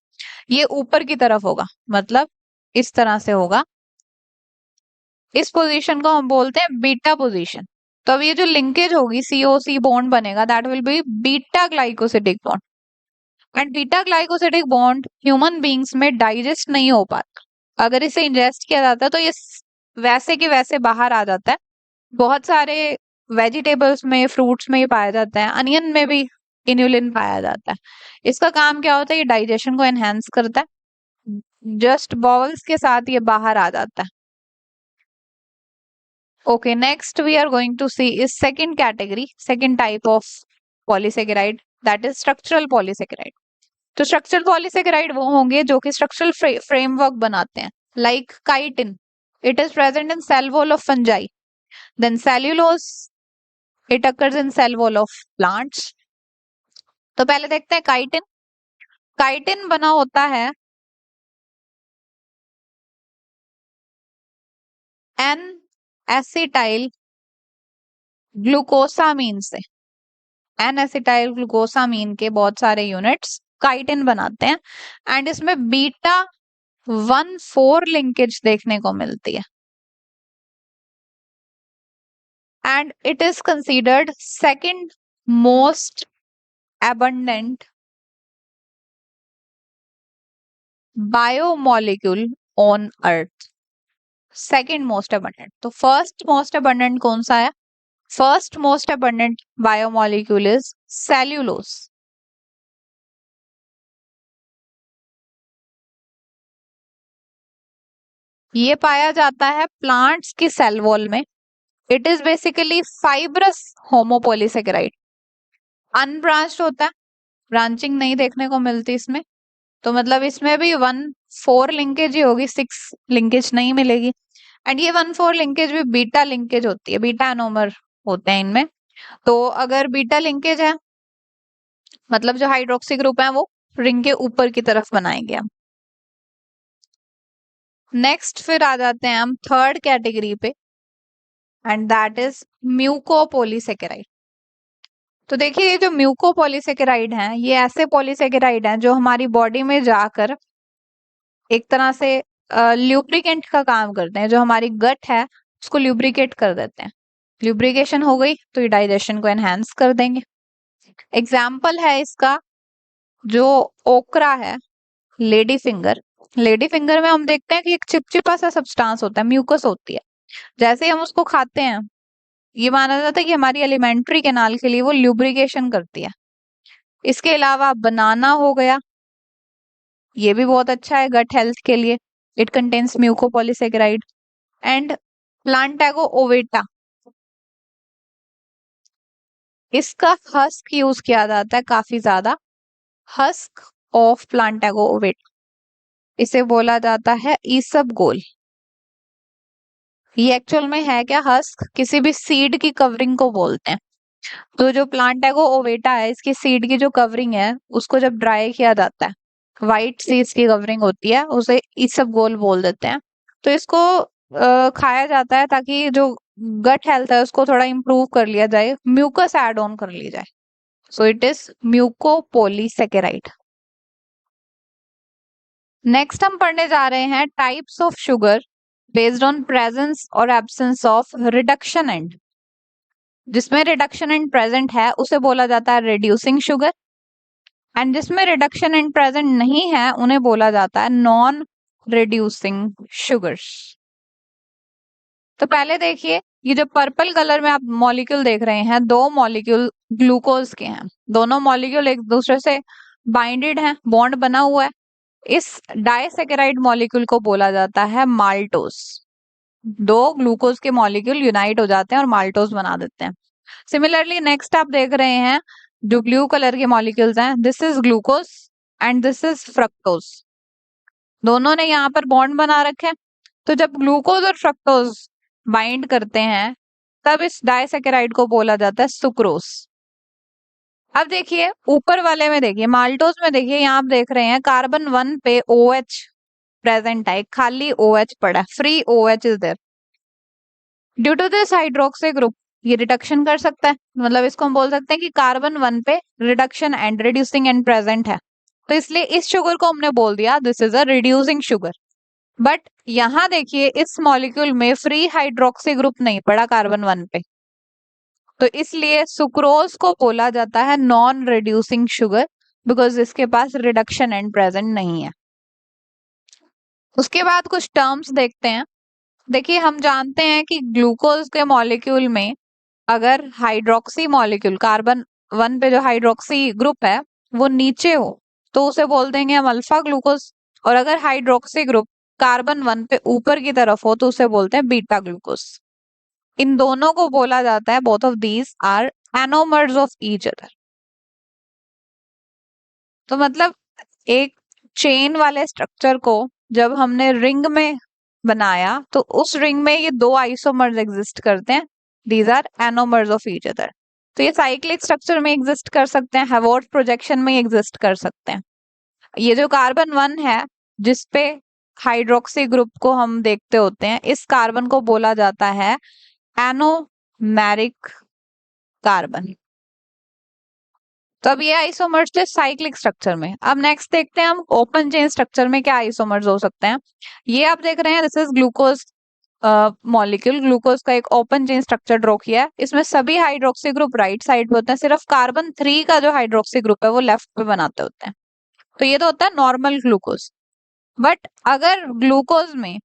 ये ऊपर की तरफ होगा, मतलब इस तरह से होगा। इस पोजीशन को हम बोलते हैं बीटा पोजीशन। तो अब ये जो लिंकेज होगी, COC बॉन्ड बनेगा, that will be beta glycosidic bond. And beta glycosidic bond human beings में डाइजेस्ट नहीं हो पाता। अगर इसे इंजेस्ट किया जाता है तो ये वैसे के वैसे बाहर आ जाता है। बहुत सारे वेजिटेबल्स में, फ्रूट्स में ये पाया जाता है, अनियन में भी इन्युलिन पाया जाता है। इसका काम क्या होता है? ये डाइजेशन को एनहेंस करता है। जस्ट बॉवल्स के साथ ये बाहर आ जाता है। Okay, next we are going to see is second category, second type of polysaccharide, that is structural polysaccharide. तो स्ट्रक्चरल पॉलीसेकेराइड वो होंगे जो कि स्ट्रक्चरल फ्रेमवर्क बनाते हैं, like chitin, it is present in cell wall of fungi, then cellulose, it occurs in cell wall of plants. तो पहले देखते हैं काइटिन। काइटिन बना होता है एन एसिटाइल ग्लूकोसामीन से। एन एसिटाइल ग्लूकोसामीन के बहुत सारे यूनिट्स काइटिन बनाते हैं एंड इसमें बीटा 1,4 लिंकेज देखने को मिलती है and it is considered second most abundant biomolecule on earth. Second most abundant, तो फर्स्ट मोस्ट abundant कौन सा है? First most abundant biomolecule is cellulose. ये पाया जाता है प्लांट्स की सेल वॉल में। It is basically fibrous homopolysaccharide, unbranched होता है, ब्रांचिंग नहीं देखने को मिलती इसमें। तो मतलब इसमें भी 1,4 लिंकेज ही होगी, 6 लिंकेज नहीं मिलेगी। एंड ये 1,4 लिंकेज भी बीटा लिंकेज होती है, बीटा एनोमर होते हैं इनमें। तो अगर बीटा लिंकेज है मतलब जो हाइड्रोक्सी ग्रुप है वो रिंग के ऊपर की तरफ बनाएंगे हम। नेक्स्ट फिर आ जाते हैं हम थर्ड कैटेगरी पे एंड दैट इज म्यूकोपोलीसेकेराइड। तो देखिए ये जो म्यूकोपोलीसेकेराइड हैं ये ऐसे पॉलीसेकेराइड हैं जो हमारी बॉडी में जाकर एक तरह से ल्यूब्रिकेंट का काम करते हैं। जो हमारी गट है उसको ल्यूब्रिकेट कर देते हैं। ल्यूब्रिकेशन हो गई तो ये डाइजेशन को एनहांस कर देंगे। एग्जाम्पल है इसका जो ओकरा है, लेडी फिंगर। लेडी फिंगर में हम देखते हैं कि एक चिपचिपा सा सब्सटेंस होता है, म्यूकस होती है। जैसे ही हम उसको खाते हैं ये माना जाता है कि हमारी एलिमेंट्री कैनाल के लिए वो ल्यूब्रिकेशन करती है। इसके अलावा बनाना हो गया, ये भी बहुत अच्छा है गट हेल्थ के लिए। It contains mucopolysaccharide. एंड प्लांटागो ओवेटा, इसका हस्क यूज किया जाता है काफी ज्यादा। हस्क ऑफ प्लांटागो ओवेटा, इसे बोला जाता है ईसबगोल। ये एक्चुअल में है क्या? हस्क किसी भी सीड की कवरिंग को बोलते हैं। तो जो प्लांटागो ओवेटा है इसकी सीड की जो कवरिंग है उसको जब ड्राई किया जाता है, व्हाइट सीड्स की कवरिंग होती है, उसे ईसबगोल बोल देते हैं। तो इसको खाया जाता है ताकि जो गट हेल्थ है उसको थोड़ा इंप्रूव कर लिया जाए, म्यूकस ऐड ऑन कर ली जाए। So it is mucopolysaccharide. Next हम पढ़ने जा रहे हैं types of sugar based on presence और एब्सेंस ऑफ रिडक्शन एंड। जिसमें रिडक्शन एंड प्रेजेंट है उसे बोला जाता है रिड्यूसिंग शुगर एंड जिसमें रिडक्शन एंड प्रेजेंट नहीं है उन्हें बोला जाता है नॉन रिड्यूसिंग शुगर्स। तो पहले देखिए ये जो पर्पल कलर में आप मॉलिक्यूल देख रहे हैं, दो मॉलिक्यूल ग्लूकोज के हैं। दोनों मॉलिक्यूल एक दूसरे से बाइंडेड हैं, बॉन्ड बना हुआ है। इस डाइसेकेराइड मॉलिक्यूल को बोला जाता है माल्टोज। दो ग्लूकोज के मॉलिक्यूल यूनाइट हो जाते हैं और माल्टोज बना देते हैं। सिमिलरली नेक्स्ट आप देख रहे हैं जो ब्लू कलर के मॉलिक्यूल्स हैं, this is glucose and this is fructose. दोनों ने यहाँ पर बॉन्ड बना रखे हैं। तो जब ग्लूकोज और फ्रक्टोज बाइंड करते हैं तब इस डाइसेकेराइड को बोला जाता है सुक्रोज। अब देखिए ऊपर वाले में देखिए माल्टोज में देखिए यहाँ आप देख रहे हैं कार्बन 1 पे OH प्रेजेंट है, खाली OH पड़ा है, free OH is there. Due to this hydroxy group ये रिडक्शन कर सकता है, मतलब इसको हम बोल सकते हैं कि कार्बन 1 पे reduction and reducing and present है। तो इसलिए इस शुगर को हमने बोल दिया this is a reducing sugar. But यहां देखिए इस मॉलिक्यूल में फ्री हाइड्रोक्सी ग्रुप नहीं पड़ा कार्बन 1 पे, तो इसलिए सुक्रोज को बोला जाता है नॉन रिड्यूसिंग शुगर बिकॉज इसके पास रिडक्शन एंड प्रेजेंट नहीं है। उसके बाद कुछ टर्म्स देखते हैं। देखिए हम जानते हैं कि ग्लूकोज के मॉलिक्यूल में अगर हाइड्रोक्सी मॉलिक्यूल कार्बन वन पे जो हाइड्रोक्सी ग्रुप है वो नीचे हो तो उसे बोल देंगे हम अल्फा ग्लूकोज, और अगर हाइड्रोक्सी ग्रुप कार्बन वन पे ऊपर की तरफ हो तो उसे बोलते हैं बीटा ग्लूकोज। इन दोनों को बोला जाता है, both of these are anomers of each other. तो मतलब एक चेन वाले स्ट्रक्चर को जब हमने रिंग में बनाया तो उस रिंग में ये दो आइसोमर्स एग्जिस्ट करते हैं, these are anomers of each other. तो ये साइक्लिक स्ट्रक्चर में एग्जिस्ट कर सकते हैं, हैवॉर्थ प्रोजेक्शन में एग्जिस्ट कर सकते हैं। ये जो कार्बन वन है जिसपे हाइड्रोक्सी ग्रुप को हम देखते होते हैं, इस कार्बन को बोला जाता है एनोमेरिक कार्बन। तो अब ये आइसोमर्स थे साइक्लिक स्ट्रक्चर में। अब नेक्स्ट देखते हैं हम ओपन चेन स्ट्रक्चर में क्या आइसोमर्स हो सकते हैं। ये आप देख रहे हैं, this is glucose molecule, glucose का एक ओपन चेन स्ट्रक्चर ड्रॉ किया है। इसमें सभी हाइड्रोक्सी ग्रुप राइट साइड पे होते हैं, सिर्फ कार्बन 3 का जो हाइड्रोक्सी ग्रुप है वो लेफ्ट पे बनाते होते हैं। तो ये तो होता है नॉर्मल ग्लूकोज। बट अगर ग्लूकोज में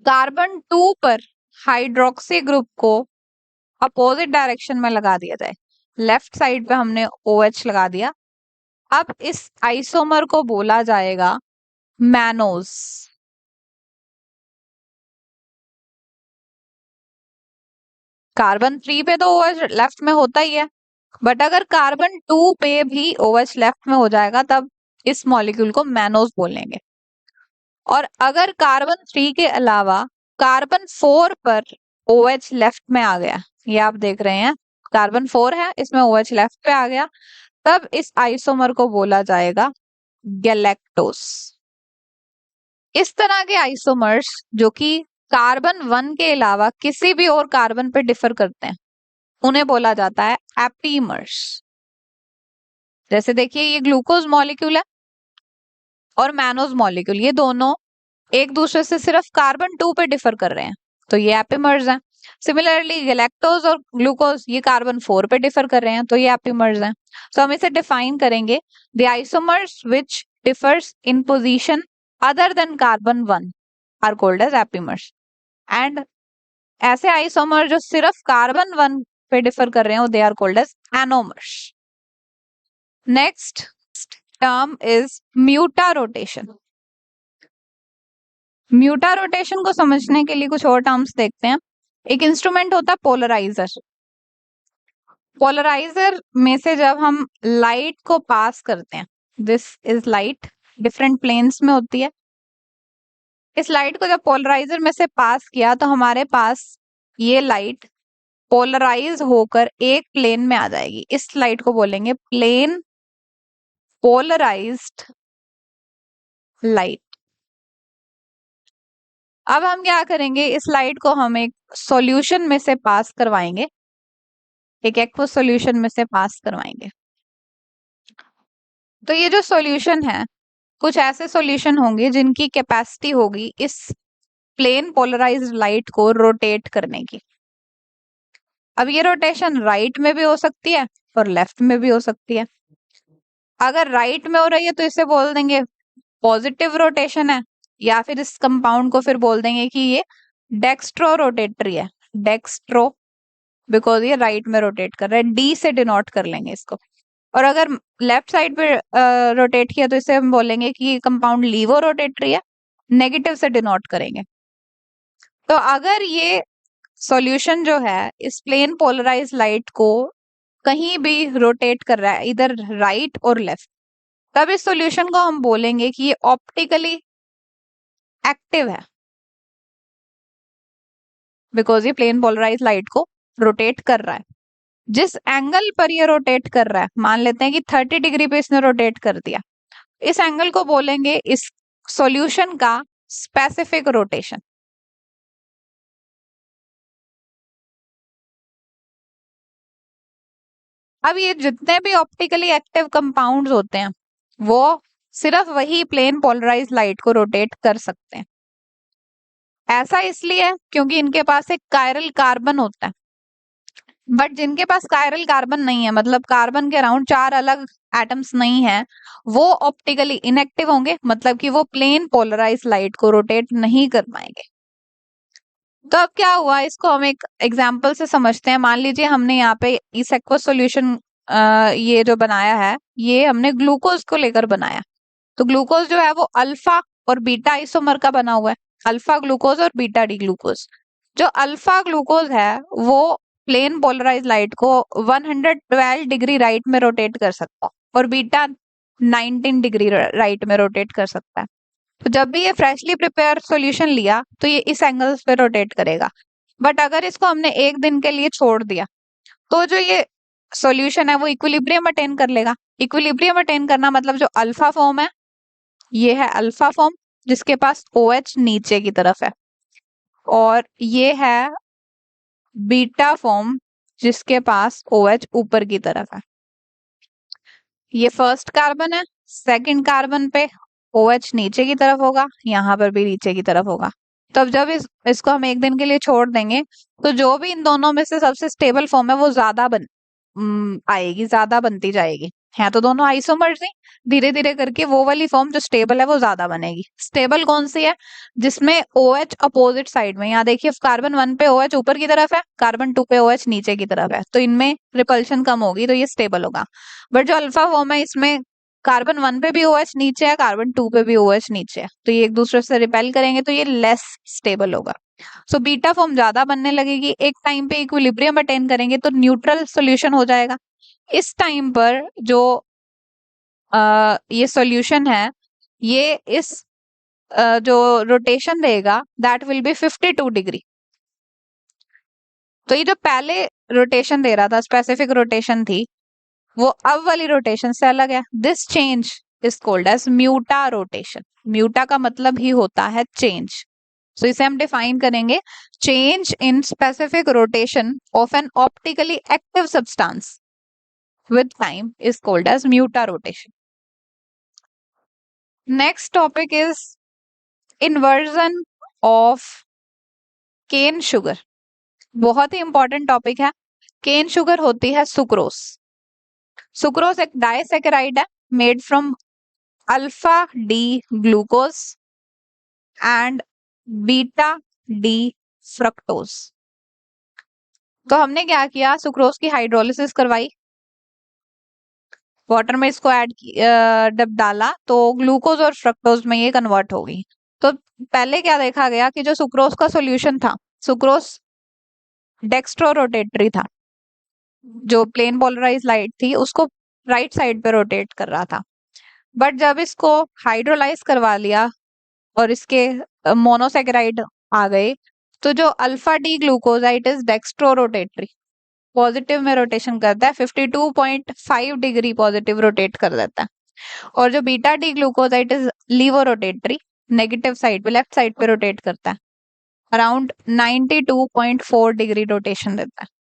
कार्बन 2 पर हाइड्रोक्सी ग्रुप को अपोजिट डायरेक्शन में लगा दिया जाए, लेफ्ट साइड पे हमने OH लगा दिया, अब इस आइसोमर को बोला जाएगा मैनोज। कार्बन 3 पे तो OH लेफ्ट में होता ही है, बट अगर कार्बन 2 पे भी OH लेफ्ट में हो जाएगा तब इस मॉलिक्यूल को मैनोज बोलेंगे। और अगर कार्बन 3 के अलावा कार्बन 4 पर OH लेफ्ट में आ गया, ये आप देख रहे हैं कार्बन 4 है, इसमें OH लेफ्ट पे आ गया, तब इस आइसोमर को बोला जाएगा गैलेक्टोस। इस तरह के आइसोमर्स जो कि कार्बन 1 के अलावा किसी भी और कार्बन पे डिफर करते हैं उन्हें बोला जाता है एपीमर्स। जैसे देखिए ये ग्लूकोज मॉलिक्यूल है और मैनोज मॉलिक्यूल, ये दोनों एक दूसरे से सिर्फ कार्बन 2 पे डिफर कर रहे हैं, तो ये एपीमर्स हैं। सिमिलरली गैलेक्टोज और ग्लूकोज ये कार्बन 4 पे डिफर कर रहे हैं, तो ये एपीमर्स हैं। तो हम इसे डिफाइन करेंगे, the isomers which differs in position other than carbon 1 are called as epimers. And ऐसे आइसोमर जो सिर्फ कार्बन 1 पे डिफर कर रहे हैं they are called as anomers. Next term is muta rotation. Muta rotation को समझने के लिए कुछ और टर्म्स देखते हैं। एक इंस्ट्रूमेंट होता है पोलराइजर। पोलराइजर में से जब हम लाइट को पास करते हैं, this is light, different planes में होती है, इस लाइट को जब पोलराइजर में से पास किया तो हमारे पास ये लाइट पोलराइज होकर एक प्लेन में आ जाएगी। इस लाइट को बोलेंगे प्लेन पोलराइज्ड लाइट। अब हम क्या करेंगे, इस लाइट को हम एक सॉल्यूशन में से पास करवाएंगे, एक एक्वस सॉल्यूशन में से पास करवाएंगे। तो ये जो सॉल्यूशन है, कुछ ऐसे सॉल्यूशन होंगे जिनकी कैपेसिटी होगी इस प्लेन पोलराइज्ड लाइट को रोटेट करने की। अब ये रोटेशन राइट में भी हो सकती है और लेफ्ट में भी हो सकती है। अगर राइट में हो रही है तो इसे बोल देंगे पॉजिटिव रोटेशन है, या फिर इस कंपाउंड को फिर बोल देंगे कि ये डेक्स्ट्रो रोटेटरी है, डेक्स्ट्रो, बिकॉज ये राइट में रोटेट कर रहा है, डी से डिनोट कर लेंगे इसको। और अगर लेफ्ट साइड पे रोटेट किया तो इसे हम बोलेंगे कि ये कंपाउंड लीवो रोटेटरी है, नेगेटिव से डिनोट करेंगे। तो अगर ये सॉल्यूशन जो है इस प्लेन पोलराइज लाइट को कहीं भी रोटेट कर रहा है, इधर राइट और लेफ्ट, तब इस सॉल्यूशन को हम बोलेंगे कि ये ऑप्टिकली एक्टिव है, बिकॉज ये प्लेन पोलराइज लाइट को रोटेट कर रहा है। जिस एंगल पर ये रोटेट कर रहा है, मान लेते हैं कि 30 डिग्री पे इसने रोटेट कर दिया, इस एंगल को बोलेंगे इस सॉल्यूशन का स्पेसिफिक रोटेशन। अब ये जितने भी ऑप्टिकली एक्टिव कंपाउंड्स होते हैं वो सिर्फ वही प्लेन पोलराइज लाइट को रोटेट कर सकते हैं। ऐसा इसलिए है क्योंकि इनके पास एक कायरल कार्बन होता है, बट जिनके पास कायरल कार्बन नहीं है, मतलब कार्बन के अराउंड 4 अलग एटम्स नहीं है, वो ऑप्टिकली इनएक्टिव होंगे, मतलब कि वो प्लेन पोलराइज लाइट को रोटेट नहीं कर पाएंगे। तो अब क्या हुआ, इसको हम एक एग्जाम्पल से समझते हैं। मान लीजिए हमने यहाँ पे इस एक्वस सॉल्यूशन ये जो बनाया है, ये हमने ग्लूकोज को लेकर बनाया। तो ग्लूकोज जो है वो अल्फा और बीटा आइसोमर का बना हुआ है, अल्फा ग्लूकोज और बीटा डी ग्लूकोज। जो अल्फा ग्लूकोज है वो प्लेन पोलराइज लाइट को 112 डिग्री राइट में रोटेट कर सकता है, और बीटा 19 डिग्री राइट में रोटेट कर सकता है। तो जब भी ये फ्रेशली प्रिपेयर सॉल्यूशन लिया तो ये इस एंगल्स पे रोटेट करेगा। बट अगर इसको हमने एक दिन के लिए छोड़ दिया तो जो ये सॉल्यूशन है वो इक्विलिब्रियम अटेन कर लेगा। इक्विलिब्रियम अटेन करना मतलब जो अल्फा फॉर्म है, ये है अल्फा फॉर्म जिसके पास OH नीचे की तरफ है, और ये है बीटा फॉर्म जिसके पास OH ऊपर की तरफ है। ये फर्स्ट कार्बन है, सेकंड कार्बन पे OH नीचे की तरफ होगा, यहाँ पर भी नीचे की तरफ होगा। तब जब इसको हम एक दिन के लिए छोड़ देंगे तो जो भी इन दोनों में से सबसे स्टेबल फॉर्म है वो ज्यादा आएगी, ज्यादा बनती जाएगी। है तो दोनों आइसोमर्स ही, धीरे धीरे करके वो वाली फॉर्म जो स्टेबल है वो ज्यादा बनेगी। स्टेबल कौन सी है? जिसमें OH अपोजिट साइड में, यहाँ देखिए कार्बन 1 पे OH ऊपर की तरफ है, कार्बन 2 पे OH नीचे की तरफ है, तो इनमें रिपल्शन कम होगी, तो ये स्टेबल होगा। बट जो अल्फा फॉर्म है इसमें कार्बन 1 पे भी OH नीचे है, कार्बन 2 पे भी OH नीचे है, तो ये एक दूसरे से रिपेल करेंगे, तो ये लेस स्टेबल होगा। सो बीटा फॉर्म ज्यादा बनने लगेगी, एक टाइम पे इक्विलिब्रियम अटेन करेंगे तो न्यूट्रल सॉल्यूशन हो जाएगा। इस टाइम पर जो ये सॉल्यूशन है, ये इस जो रोटेशन देगा दैट विल बी 52 डिग्री। तो ये जो पहले रोटेशन दे रहा था, स्पेसिफिक रोटेशन थी, वो अब वाली रोटेशन से अलग है। This change is called as muta rotation. Muta का मतलब ही होता है चेंज। सो इसे हम डिफाइन करेंगे, change in specific rotation of N optically active substance with time is called as muta rotation. Next topic is inversion of cane sugar. बहुत ही important topic है। Cane sugar होती है सुक्रोस। सुक्रोस एक disaccharide है made from alpha D glucose and beta D fructose. तो हमने क्या किया, सुक्रोस की हाइड्रोलिसिस करवाई, वाटर में इसको ऐड जब डाला तो ग्लूकोज और फ्रक्टोज में ये कन्वर्ट हो गई। तो पहले क्या देखा गया कि जो सुक्रोज का सॉल्यूशन था, सुक्रोज डेक्स्ट्रो रोटेटरी था, जो प्लेन पोलराइज लाइट थी उसको राइट साइड पे रोटेट कर रहा था। बट जब इसको हाइड्रोलाइज करवा लिया और इसके मोनोसेकेराइड आ गए, तो जो अल्फा डी ग्लूकोज है it is dextrorotatory, positive में रोटेशन करता है, 52.5 डिग्री पॉजिटिव रोटेट कर देता है। और जो बीटा डी ग्लूकोज है it is levorotatory, negative side पे, लेफ्ट साइड पे रोटेट करता है, अराउंड 92.4 डिग्री रोटेशन देता है।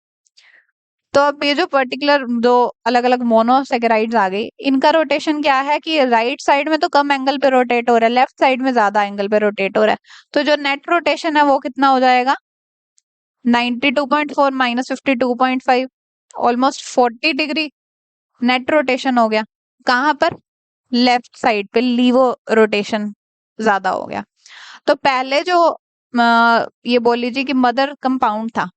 तो अब ये जो पर्टिकुलर जो अलग अलग मोनोसेकेराइड्स आ गई, इनका रोटेशन क्या है कि राइट साइड में तो कम एंगल पे रोटेट हो रहा है, लेफ्ट साइड में ज्यादा एंगल पे रोटेट हो रहा है। तो जो नेट रोटेशन है वो कितना हो जाएगा, 92.4 minus 52.5, almost 40 degree net rotation हो गया। कहाँ पर? लेफ्ट साइड पे लीवो रोटेशन ज्यादा हो गया। तो पहले जो ये बोल लीजिए कि मदर कंपाउंड था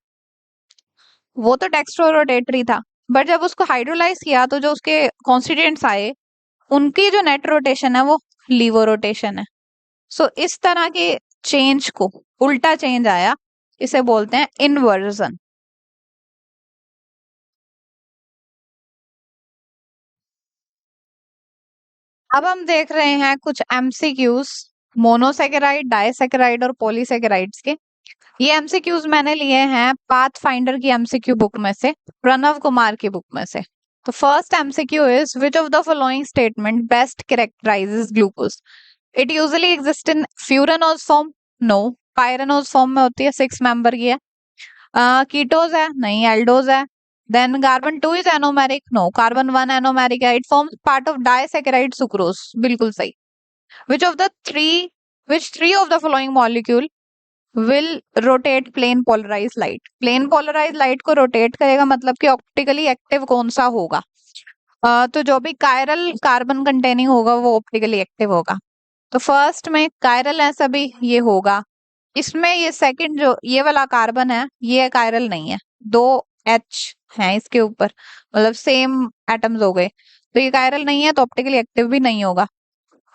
वो तो डेक्स्ट्रो रोटेटरी था, बट जब उसको हाइड्रोलाइज किया तो जो उसके कॉन्स्टिट्यूएंट्स आए उनकी जो नेट रोटेशन है वो लीवो रोटेशन है। सो इस तरह के चेंज को, उल्टा चेंज आया, इसे बोलते हैं इन्वर्जन। अब हम देख रहे हैं कुछ MCQs मोनोसेकेराइड, डाइसेकेराइड और पॉलीसेकेराइड्स के। ये MCQs मैंने लिए हैं पाथ फाइंडर की MCQ बुक में से, प्रणव कुमार की बुक में से। तो first MCQ is which of the following statement best characterises glucose? It usually exist in furanose form, no. Pyranose form में होती है, 6 मेंबर की है। कीटोज है, नहीं। एल्डोज है। Then carbon 2 is anomeric, no. Carbon 1 anomeric है, it forms part of disaccharide sucrose, बिल्कुल सही। Which of the three which three of the following molecule will rotate plane polarise light? Plane polarise light को rotate करेगा मतलब कि optically active कौन सा होगा? तो जो भी कायरल कार्बन कंटेनिंग होगा वो ऑप्टिकली एक्टिव होगा। तो फर्स्ट में कायरल है सभी, ये होगा। इसमें ये सेकंड जो ये वाला कार्बन है ये कायरल नहीं है, 2 H है इसके ऊपर, मतलब सेम एटम्स हो गए, तो ये कायरल नहीं है तो ऑप्टिकली एक्टिव भी नहीं होगा।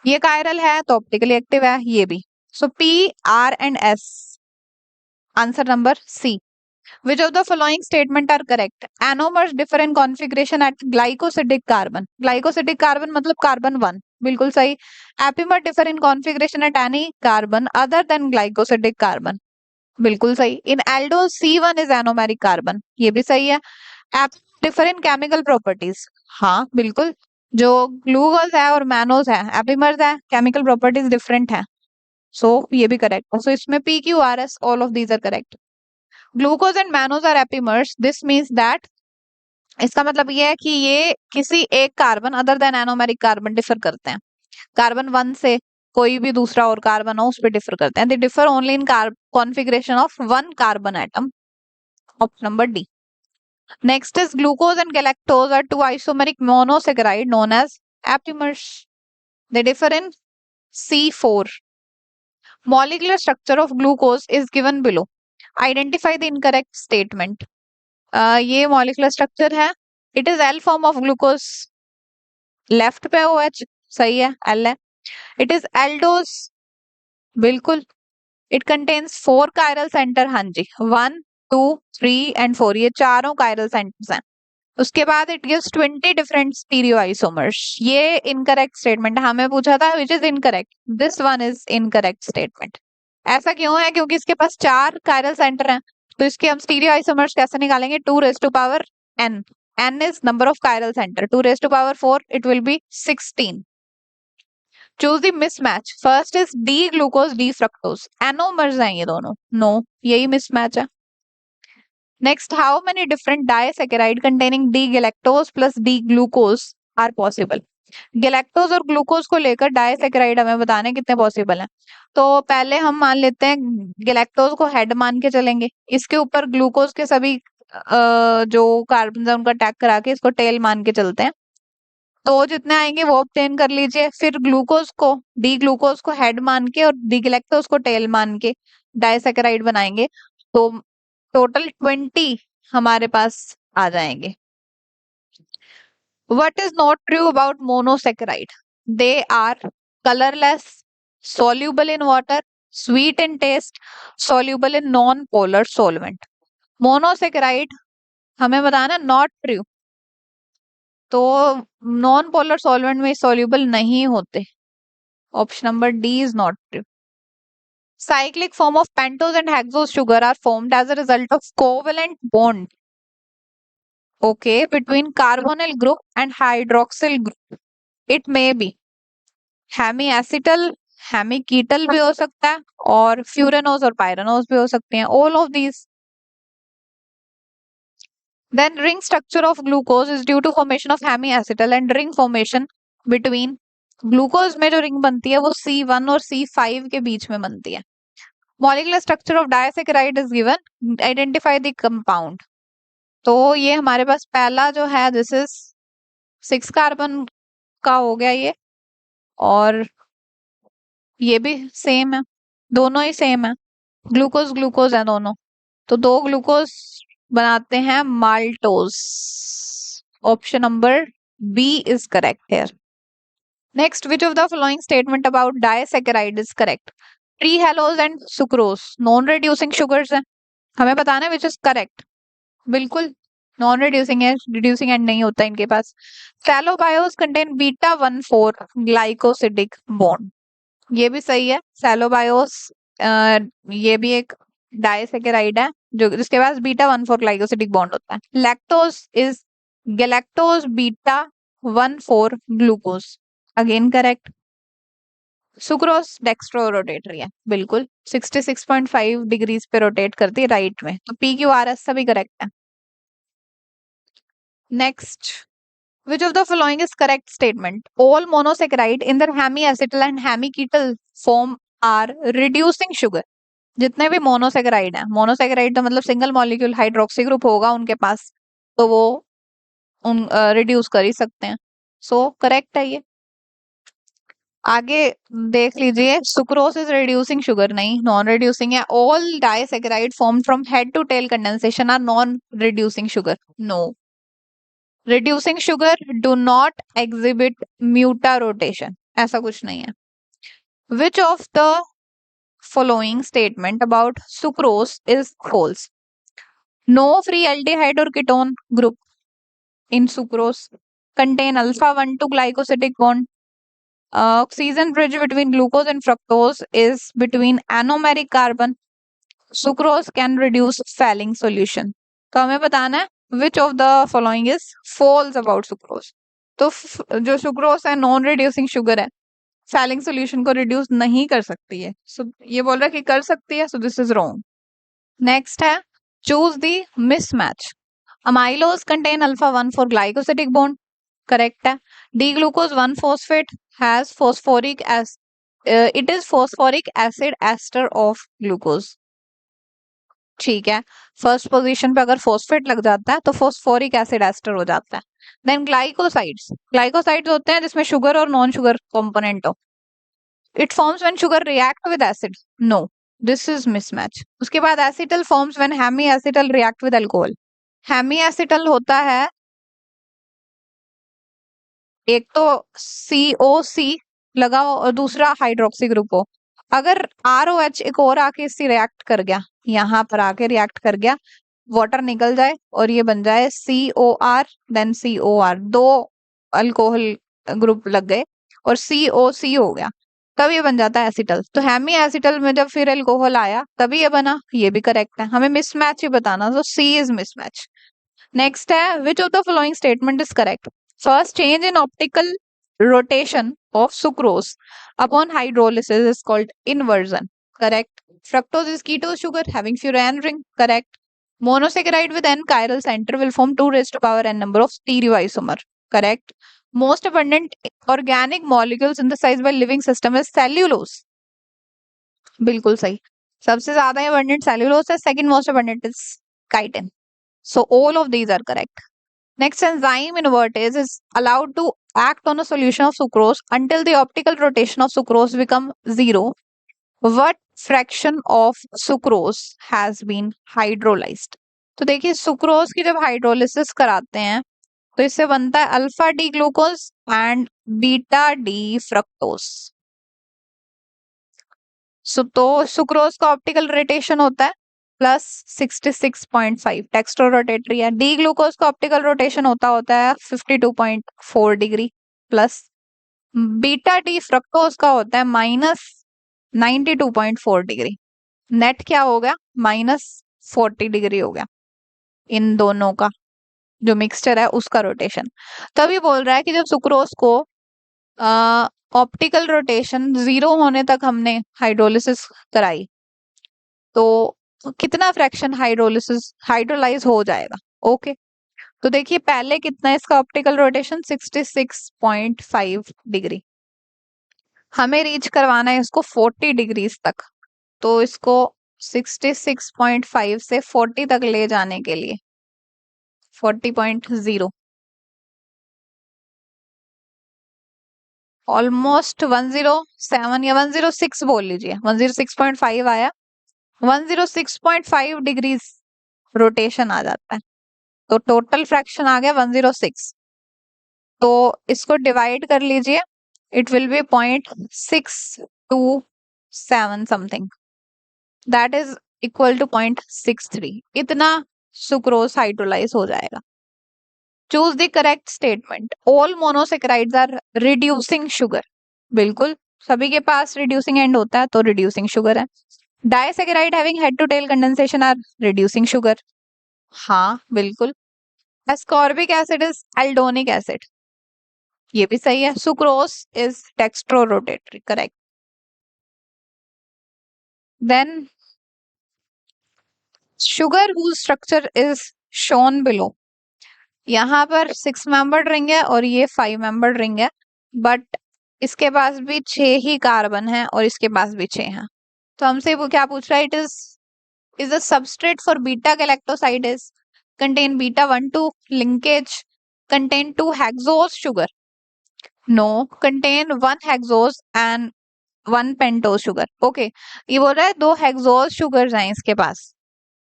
ये कायरल है तो ऑप्टिकली एक्टिव है, ये भी। So P, R and S, answer number C. Which of the following statement are correct? Anomers differ in configuration at glycosidic carbon. Glycosidic carbon मतलब कार्बन 1, बिल्कुल सही। Epimer differ in configuration at any carbon other than glycosidic carbon. बिल्कुल सही। In aldose C1 is anomeric carbon. ये भी सही है। Epimers differ in chemical properties. हाँ बिल्कुल। जो ग्लूकोज है और मैनोज है, एपिमर्स है, केमिकल प्रॉपर्टीज डिफरेंट है। सो ये भी करेक्ट है। सो इसमें PQRS all of these are correct. Glucose and mannose are epimers, this means that, इसका मतलब ये है कि ये किसी एक कार्बन other than anomeric carbon differ करते हैं। कार्बन 1 से कोई भी दूसरा और कार्बन हो उस पर डिफर करते हैं। They differ only in configuration of one carbon atom. Option number D. Next is glucose and galactose are two isomeric monosaccharide known as epimers. They differ in C4. Molecular structure of glucose is given below. Identify the incorrect statement. ये molecular structure है, it is L form of glucose, left पे OH, सही है, L है। It is aldose, बिल्कुल। It contains 4 chiral centre, हाँ जी, 1, 2, 3 and 4, ये चारों कायरल सेंटर्स हैं। उसके बाद इट गिव्स 20 डिफरेंट स्टीरियोआइसोमर्स। ये इनकरेक्ट स्टेटमेंट है, हमें पूछा था which is incorrect, this one is incorrect statement. ऐसा क्यों है? क्योंकि इसके पास 4 कायरल सेंटर हैं, तो इसके हम स्टीरियोआइसोमर्स कैसे निकालेंगे? 2n, n is number of chiral center, 2⁴ it will be 16. Choose the mismatch. First is D glucose, D fructose, anomers हैं ये दोनों, no, यही mismatch है। Next, how many different disaccharide containing D galactose plus D glucose are possible? Galactose और glucose को लेकर disaccharide हमें बताने कितने पॉसिबल हैं। तो पहले हम मान लेते हैं गैलेक्टोज को हेड मान के चलेंगे, इसके ऊपर ग्लूकोज के सभी जो कार्बन है उनका टैग करा के इसको टेल मान के चलते हैं। तो जितने आएंगे वो ऑब्टेन कर लीजिए। फिर ग्लूकोज को, डी ग्लूकोज को हेड मान के और डी गैलेक्टोज को टेल मान के डायसेकेराइड बनाएंगे, तो टोटल 20 हमारे पास आ जाएंगे। What is not true about monosaccharide? They are colorless, soluble in water, sweet in taste, soluble in non-polar solvent. Monosaccharide हमें बताना not true, तो नॉन पोलर सॉल्वेंट में soluble नहीं होते। Option number D is not true. Cyclic form of pentose and hexose sugar are formed as a result of covalent bond, okay, between carbonyl group and hydroxyl group. It may be हेमीएसिटल, हेमीकीटल भी हो सकता है और फ्यूरेनोज और pyranose भी हो सकते हैं, all of these. Then ring structure of glucose is due to formation of hemiacetal and ring formation between, glucose में जो रिंग बनती है वो C1 और C5 के बीच में बनती है। Molecular structure of disaccharide is given, identify the compound. तो ये हमारे पास पहला जो है दिस इज 6 कार्बन का हो गया ये, और ये भी सेम है, दोनों ही सेम है, ग्लूकोज ग्लूकोज है दोनों, तो 2 ग्लूकोज बनाते हैं maltose. Option number B is correct here. Next, which of the following statement about disaccharide is correct? Trehalose and sucrose non reducing sugars है, हमें बताना है विच इज करेक्ट। बिल्कुल नॉन रिड्यूसिंग है, रिड्यूसिंग एंड नहीं होता इनके पास। सैलोबायोस कंटेन β14 ग्लाइकोसिडिक बॉन्ड, ये भी सही है। सैलोबायोस ये भी एक डायसेकेराइड है जो जिसके पास β14 ग्लाइकोसिडिक बॉन्ड होता है। Lactose is galactose β14 glucose, again correct. Sucrose dextro rotatory है, बिल्कुल 66.5 डिग्रीज पे रोटेट करती है राइट में, तो PQRS सभी करेक्ट है। Next, which of the following is correct statement? All monosaccharide in their hemiacetal and hemiketal form are reducing sugar. जितने भी मोनोसेकेराइड है, मोनोसेकेराइड तो मतलब सिंगल मॉलिक्यूल हाइड्रोक्सी ग्रुप होगा उनके पास, तो वो उन रिड्यूस कर ही सकते हैं, सो करेक्ट है ये। आगे देख लीजिए, सुक्रोज इज रिड्यूसिंग शुगर, नहीं, नॉन रिड्यूसिंग है। All disaccharide form from head to tail condensation are non reducing sugar, no. Reducing sugar do not exhibit muta rotation, ऐसा कुछ नहीं है। Which of the following statement about sucrose is false? No free aldehyde or ketone group in sucrose. Contain alpha 1 to glycosidic bond. Oxygen bridge between glucose and fructose is between anomeric carbon. Sucrose can reduce Fehling solution. तो हमें बताना है which of the following is false about sucrose. तो जो sucrose है non reducing sugar है, falling solution को reduce नहीं कर सकती है। सो ये बोल रहा है कि कर सकती है, so this is wrong. Next है choose the mismatch. Amylose contain alpha 1 four glycosidic bond, correct है। D glucose 1 phosphate has phosphoric it is phosphoric acid ester of glucose, ठीक है। फर्स्ट पोजीशन पे अगर फॉस्फेट लग जाता है तो फॉस्फोरिक एसिड एस्टर हो जाता है। देन ग्लाइकोसाइड्स, ग्लाइकोसाइड्स होते हैं जिसमें शुगर और नॉन शुगर कंपोनेंट हो। It forms when sugar react with acid, no, this is mismatch. उसके बाद acetal forms when hemiacetal react with alcohol. Hemiacetal होता है एक तो COC लगा हो और दूसरा हाइड्रोक्सी ग्रुप हो। अगर ROH एक और आके इससे रिएक्ट कर गया, यहाँ पर आके रिएक्ट कर गया, वाटर निकल जाए और ये बन जाए COR देन COR, दो अल्कोहल ग्रुप लग गए और COC हो गया, तब ये बन जाता है एसिटल। तो हेमी एसिटल में जब फिर अल्कोहल आया तभी ये बना, ये भी करेक्ट है। हमें मिसमैच ही बताना, तो C इज मिसमैच। नेक्स्ट है which of the following statement is correct? First, change in optical rotation of sucrose upon hydrolysis is called inversion, correct. Fructose is keto sugar having furan ring, correct. Monosaccharide with n chiral center will form 2 raised to power n number of stereoisomer, correct. Most abundant organic molecules synthesized by living system is cellulose, बिल्कुल सही। सबसे ज्यादा abundant cellulose है, second most abundant is chitin. So all of these are correct. Next, enzyme invertase is allowed to act on a solution of sucrose until the optical rotation of sucrose become 0. What fraction of sucrose has been hydrolyzed? तो देखिए sucrose की जब hydrolysis कराते हैं तो इससे बनता है alpha D glucose and beta D fructose. तो सुक्रोज का ऑप्टिकल रोटेशन होता है प्लस 66.5, टेक्स्टो रोटेटरी है। डी ग्लूकोज का ऑप्टिकल रोटेशन होता है 52.4 degree plus. Beta D fructose का होता है माइनस 92.4 डिग्री। नेट क्या हो गया? माइनस 40 डिग्री हो गया इन दोनों का, जो मिक्सचर है उसका रोटेशन। तभी बोल रहा है कि जब सुक्रोज को ऑप्टिकल रोटेशन 0 होने तक हमने हाइड्रोलिसिस कराई तो कितना फ्रैक्शन हाइड्रोलाइज हो जाएगा। ओके, तो देखिए पहले कितना है इसका ऑप्टिकल रोटेशन 66.5 डिग्री, हमें रीच करवाना है इसको 40 डिग्रीज तक। तो इसको 66.5 से 40 तक ले जाने के लिए 40.0 ऑलमोस्ट 107 या 106 बोल लीजिए, 106.5 आया, 106.5 डिग्रीज रोटेशन आ जाता है, तो टोटल फ्रैक्शन आ गया 106। तो इसको डिवाइड कर लीजिए, it will be 0.627 something, that is equal to 0.63। इतना सुक्रोज हाइड्रोलाइज हो जाएगा। Choose the correct statement. All monosaccharides are reducing sugar, बिल्कुल सभी के पास रिड्यूसिंग एंड होता है तो रिड्यूसिंग शुगर है। Disaccharide having head to tail condensation are reducing sugar, हाँ बिल्कुल। Ascorbic acid is aldonic acid, ये भी सही है। Sucrose is dextrorotatory, correct. Then sugar whose structure is shown below, यहाँ पर 6 मेंबर्ड रिंग है और ये 5 मेंबर्ड रिंग है, बट इसके पास भी 6 ही कार्बन है और इसके पास भी 6 हैं। तो हमसे वो क्या पूछ रहा है? It is the substrate for beta galactosidase, contain beta 1 2 linkage, contain 2 hexose sugar, no, contain 1 hexose and 1 pentose sugar. Okay, ये बोल रहा है 2 हेक्सोज शुगर्स हैं इसके पास।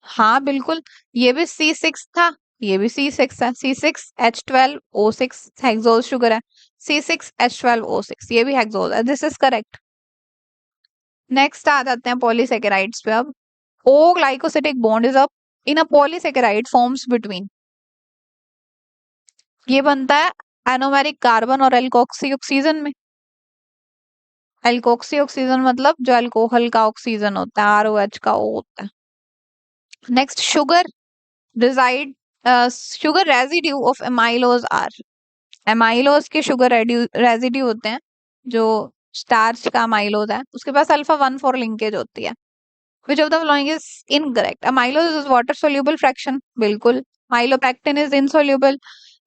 हाँ बिल्कुल, ये भी C6 था, ये भी C6 है। C6H12O6 हेक्सोज शुगर है। C6H12O6 ये भी हेक्सोज है। This is correct. नेक्स्ट आ जाते हैं पॉलीसेकेराइड्स पे अब। O glycosidic bond is up in a polysaccharide forms between, ये बनता है एनोमेरिक कार्बन और एल्कोक्सी ऑक्सीजन में। एल्कोक्सी ऑक्सीजन मतलब जो अल्कोहल का ऑक्सीजन होता है, ROH का O होता है। Next sugar reside sugar residue of amylose are, amylose के शुगर रेजिड्यू होते हैं, जो स्टार्च का अमाइलोज है उसके पास अल्फा 1,4 लिंकेज होती है। Which of the following is incorrect? Amylose is water soluble fraction, बिल्कुल। Amylopectin is insoluble,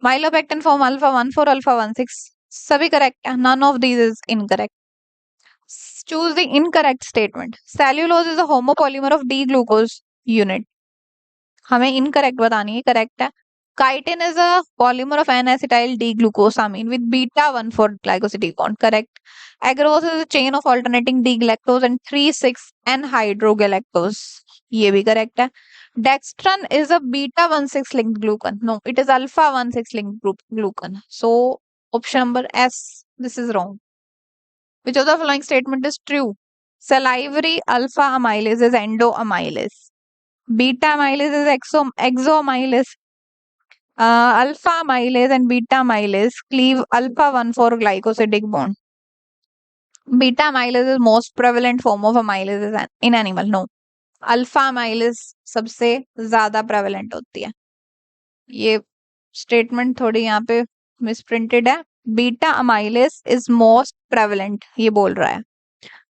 amylopectin form alpha 1,4 alpha 1,6, सभी करेक्ट है। None of these is incorrect. Choose the incorrect statement. Cellulose is a homopolymer of D glucose unit, हमें incorrect बतानी है, correct है। Chitin is a polymer of N acetyl D glucosamine with beta 1,4 glycosidic bond, correct. Agarose is a chain of alternating D galactose and 3,6 anhydrogalactose, ये भी correct है। Dextran is a beta 1,6 linked glucan, no it is alpha 1,6 linked glucan, so option number S, this is wrong. Which of the following statement is true? Salivary alpha amylase is endoamylase, beta amylase is exoamylase, alpha amylase and beta amylase cleave alpha 1,4 glycosidic bond. Beta amylase is most prevalent form of amylase in animal, no. Alpha amylase सबसे ज्यादा prevalent होती है। ये statement थोड़ी यहाँ पे मिसप्रिंटेड है। Beta amylase is most prevalent ये बोल रहा है,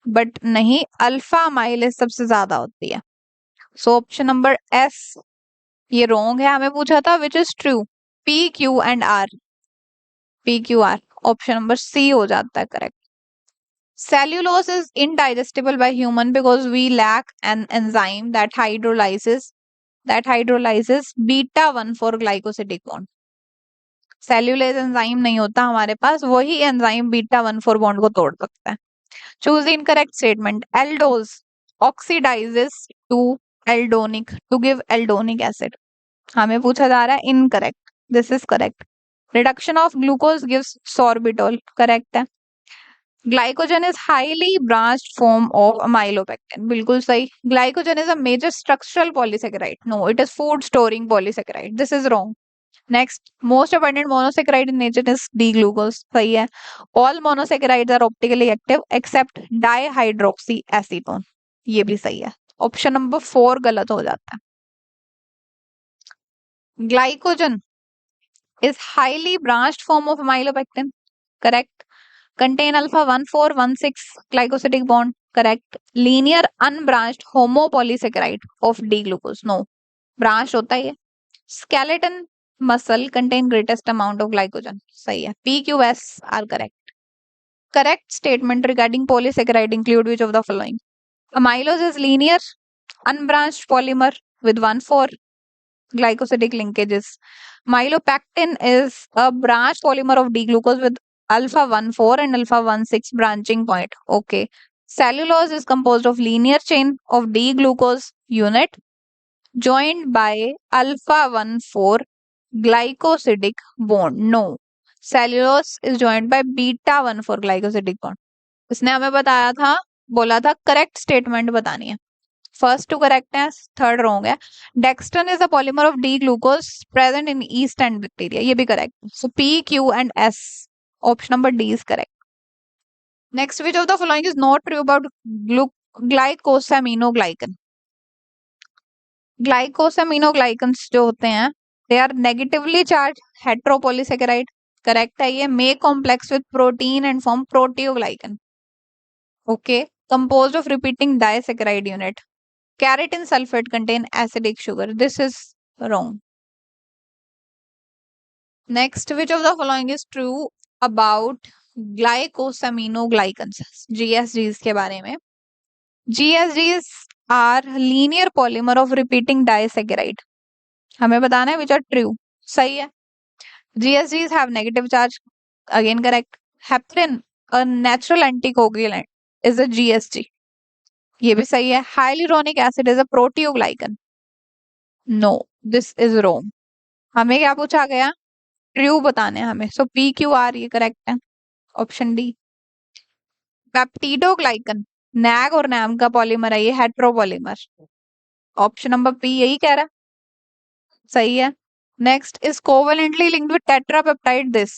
बट नहीं, अल्फा amylase सबसे ज्यादा होती है। सो ऑप्शन नंबर एस ये रॉन्ग है। हमें पूछा था which is true, PQ&R, PQR, option number C हो जाता है correct. Cellulose is indigestible by human because we lack an enzyme that hydrolyzes beta 1,4 glycosidic bond. Cellulase enzyme नहीं होता हमारे पास, वही एंजाइम बीटा 1,4 बॉन्ड को तोड़ सकता है। Choose the incorrect statement. Aldose oxidises to aldonic to give aldonic acid, हमें पूछा जा रहा है incorrect, this is correct. Reduction of glucose gives sorbitol, correct है। Glycogen is highly branched form of amylopectin, बिल्कुल सही। Glycogen is a major structural polysaccharide, no it is food storing polysaccharide, this is wrong. Next, most abundant monosaccharide in nature is D glucose, सही है। All monosaccharides are optically active except dihydroxy acetone, ये भी सही है। Option number 4 गलत हो जाता है। Glycogen is highly branched form of amylopectin, correct. Contain alpha 1,4,1,6 glycosidic bond, correct. Linear unbranched homopolysaccharide of D glucose, no, branched होता है ये। Skeleton muscle contain greatest amount of glycogen, सही है। PQS are correct. Correct statement regarding polysaccharide include which of the following? Amylose is linear unbranched polymer with 1,4 glycosidic linkages. Mylopectin is a branch polymer of D-glucose with alpha 1,4 and alpha 1,6 branching point. Okay. Cellulose is composed of linear chain of D-glucose unit joined by alpha 1,4 glycosidic bond. No. Cellulose is joined by beta 1,4 glycosidic bond. इसने हमें बताया था, बोला था correct statement बतानी है। First two correct है, third wrong है। Dextran is a polymer of D glucose present in yeast and bacteria, ये भी correct. So PQ&S, option number D is correct. Next, which of the following is not true about glycosaminoglycan? Glycosaminoglycans जो होते हैं they are negatively charge heteropolysaccharide, correct है ये। Make complex with protein and form proteoglycan, okay. Composed of repeating disaccharide unit. Keratin sulfate contain acidic sugar. This is wrong. Next, which of the following is true about glycosaminoglycans? GSGs के बारे में। GSGs are linear polymer of repeating disaccharide. हमें बताना है which are true. सही है। GSGs have negative charge. Again correct. Heparin a natural anticoagulant is a GST, ये भी सही है। Hyaluronic acid is a proteoglycan, no, this is wrong. हमें क्या पूछा गया? ट्रू बताने हैं हमें, सो पी क्यू आर ये करेक्ट है, ऑप्शन डी। पेप्टिडोग्लाइकन नैग और नैम का पॉलीमर है, ये हेट्रोपॉलीमर, ऑप्शन नंबर पी यही कह रहा है, सही है। Next is covalently linked with tetrapeptide this,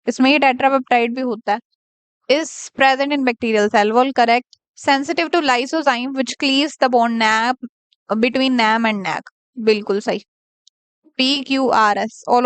इसमें ये टेट्रापेप्टाइड भी होता है। Is present in bacterial cell wall, correct. Sensitive to lysozyme which cleaves the bond nap between NAM and NAG, बिल्कुल सही। P Q R S, all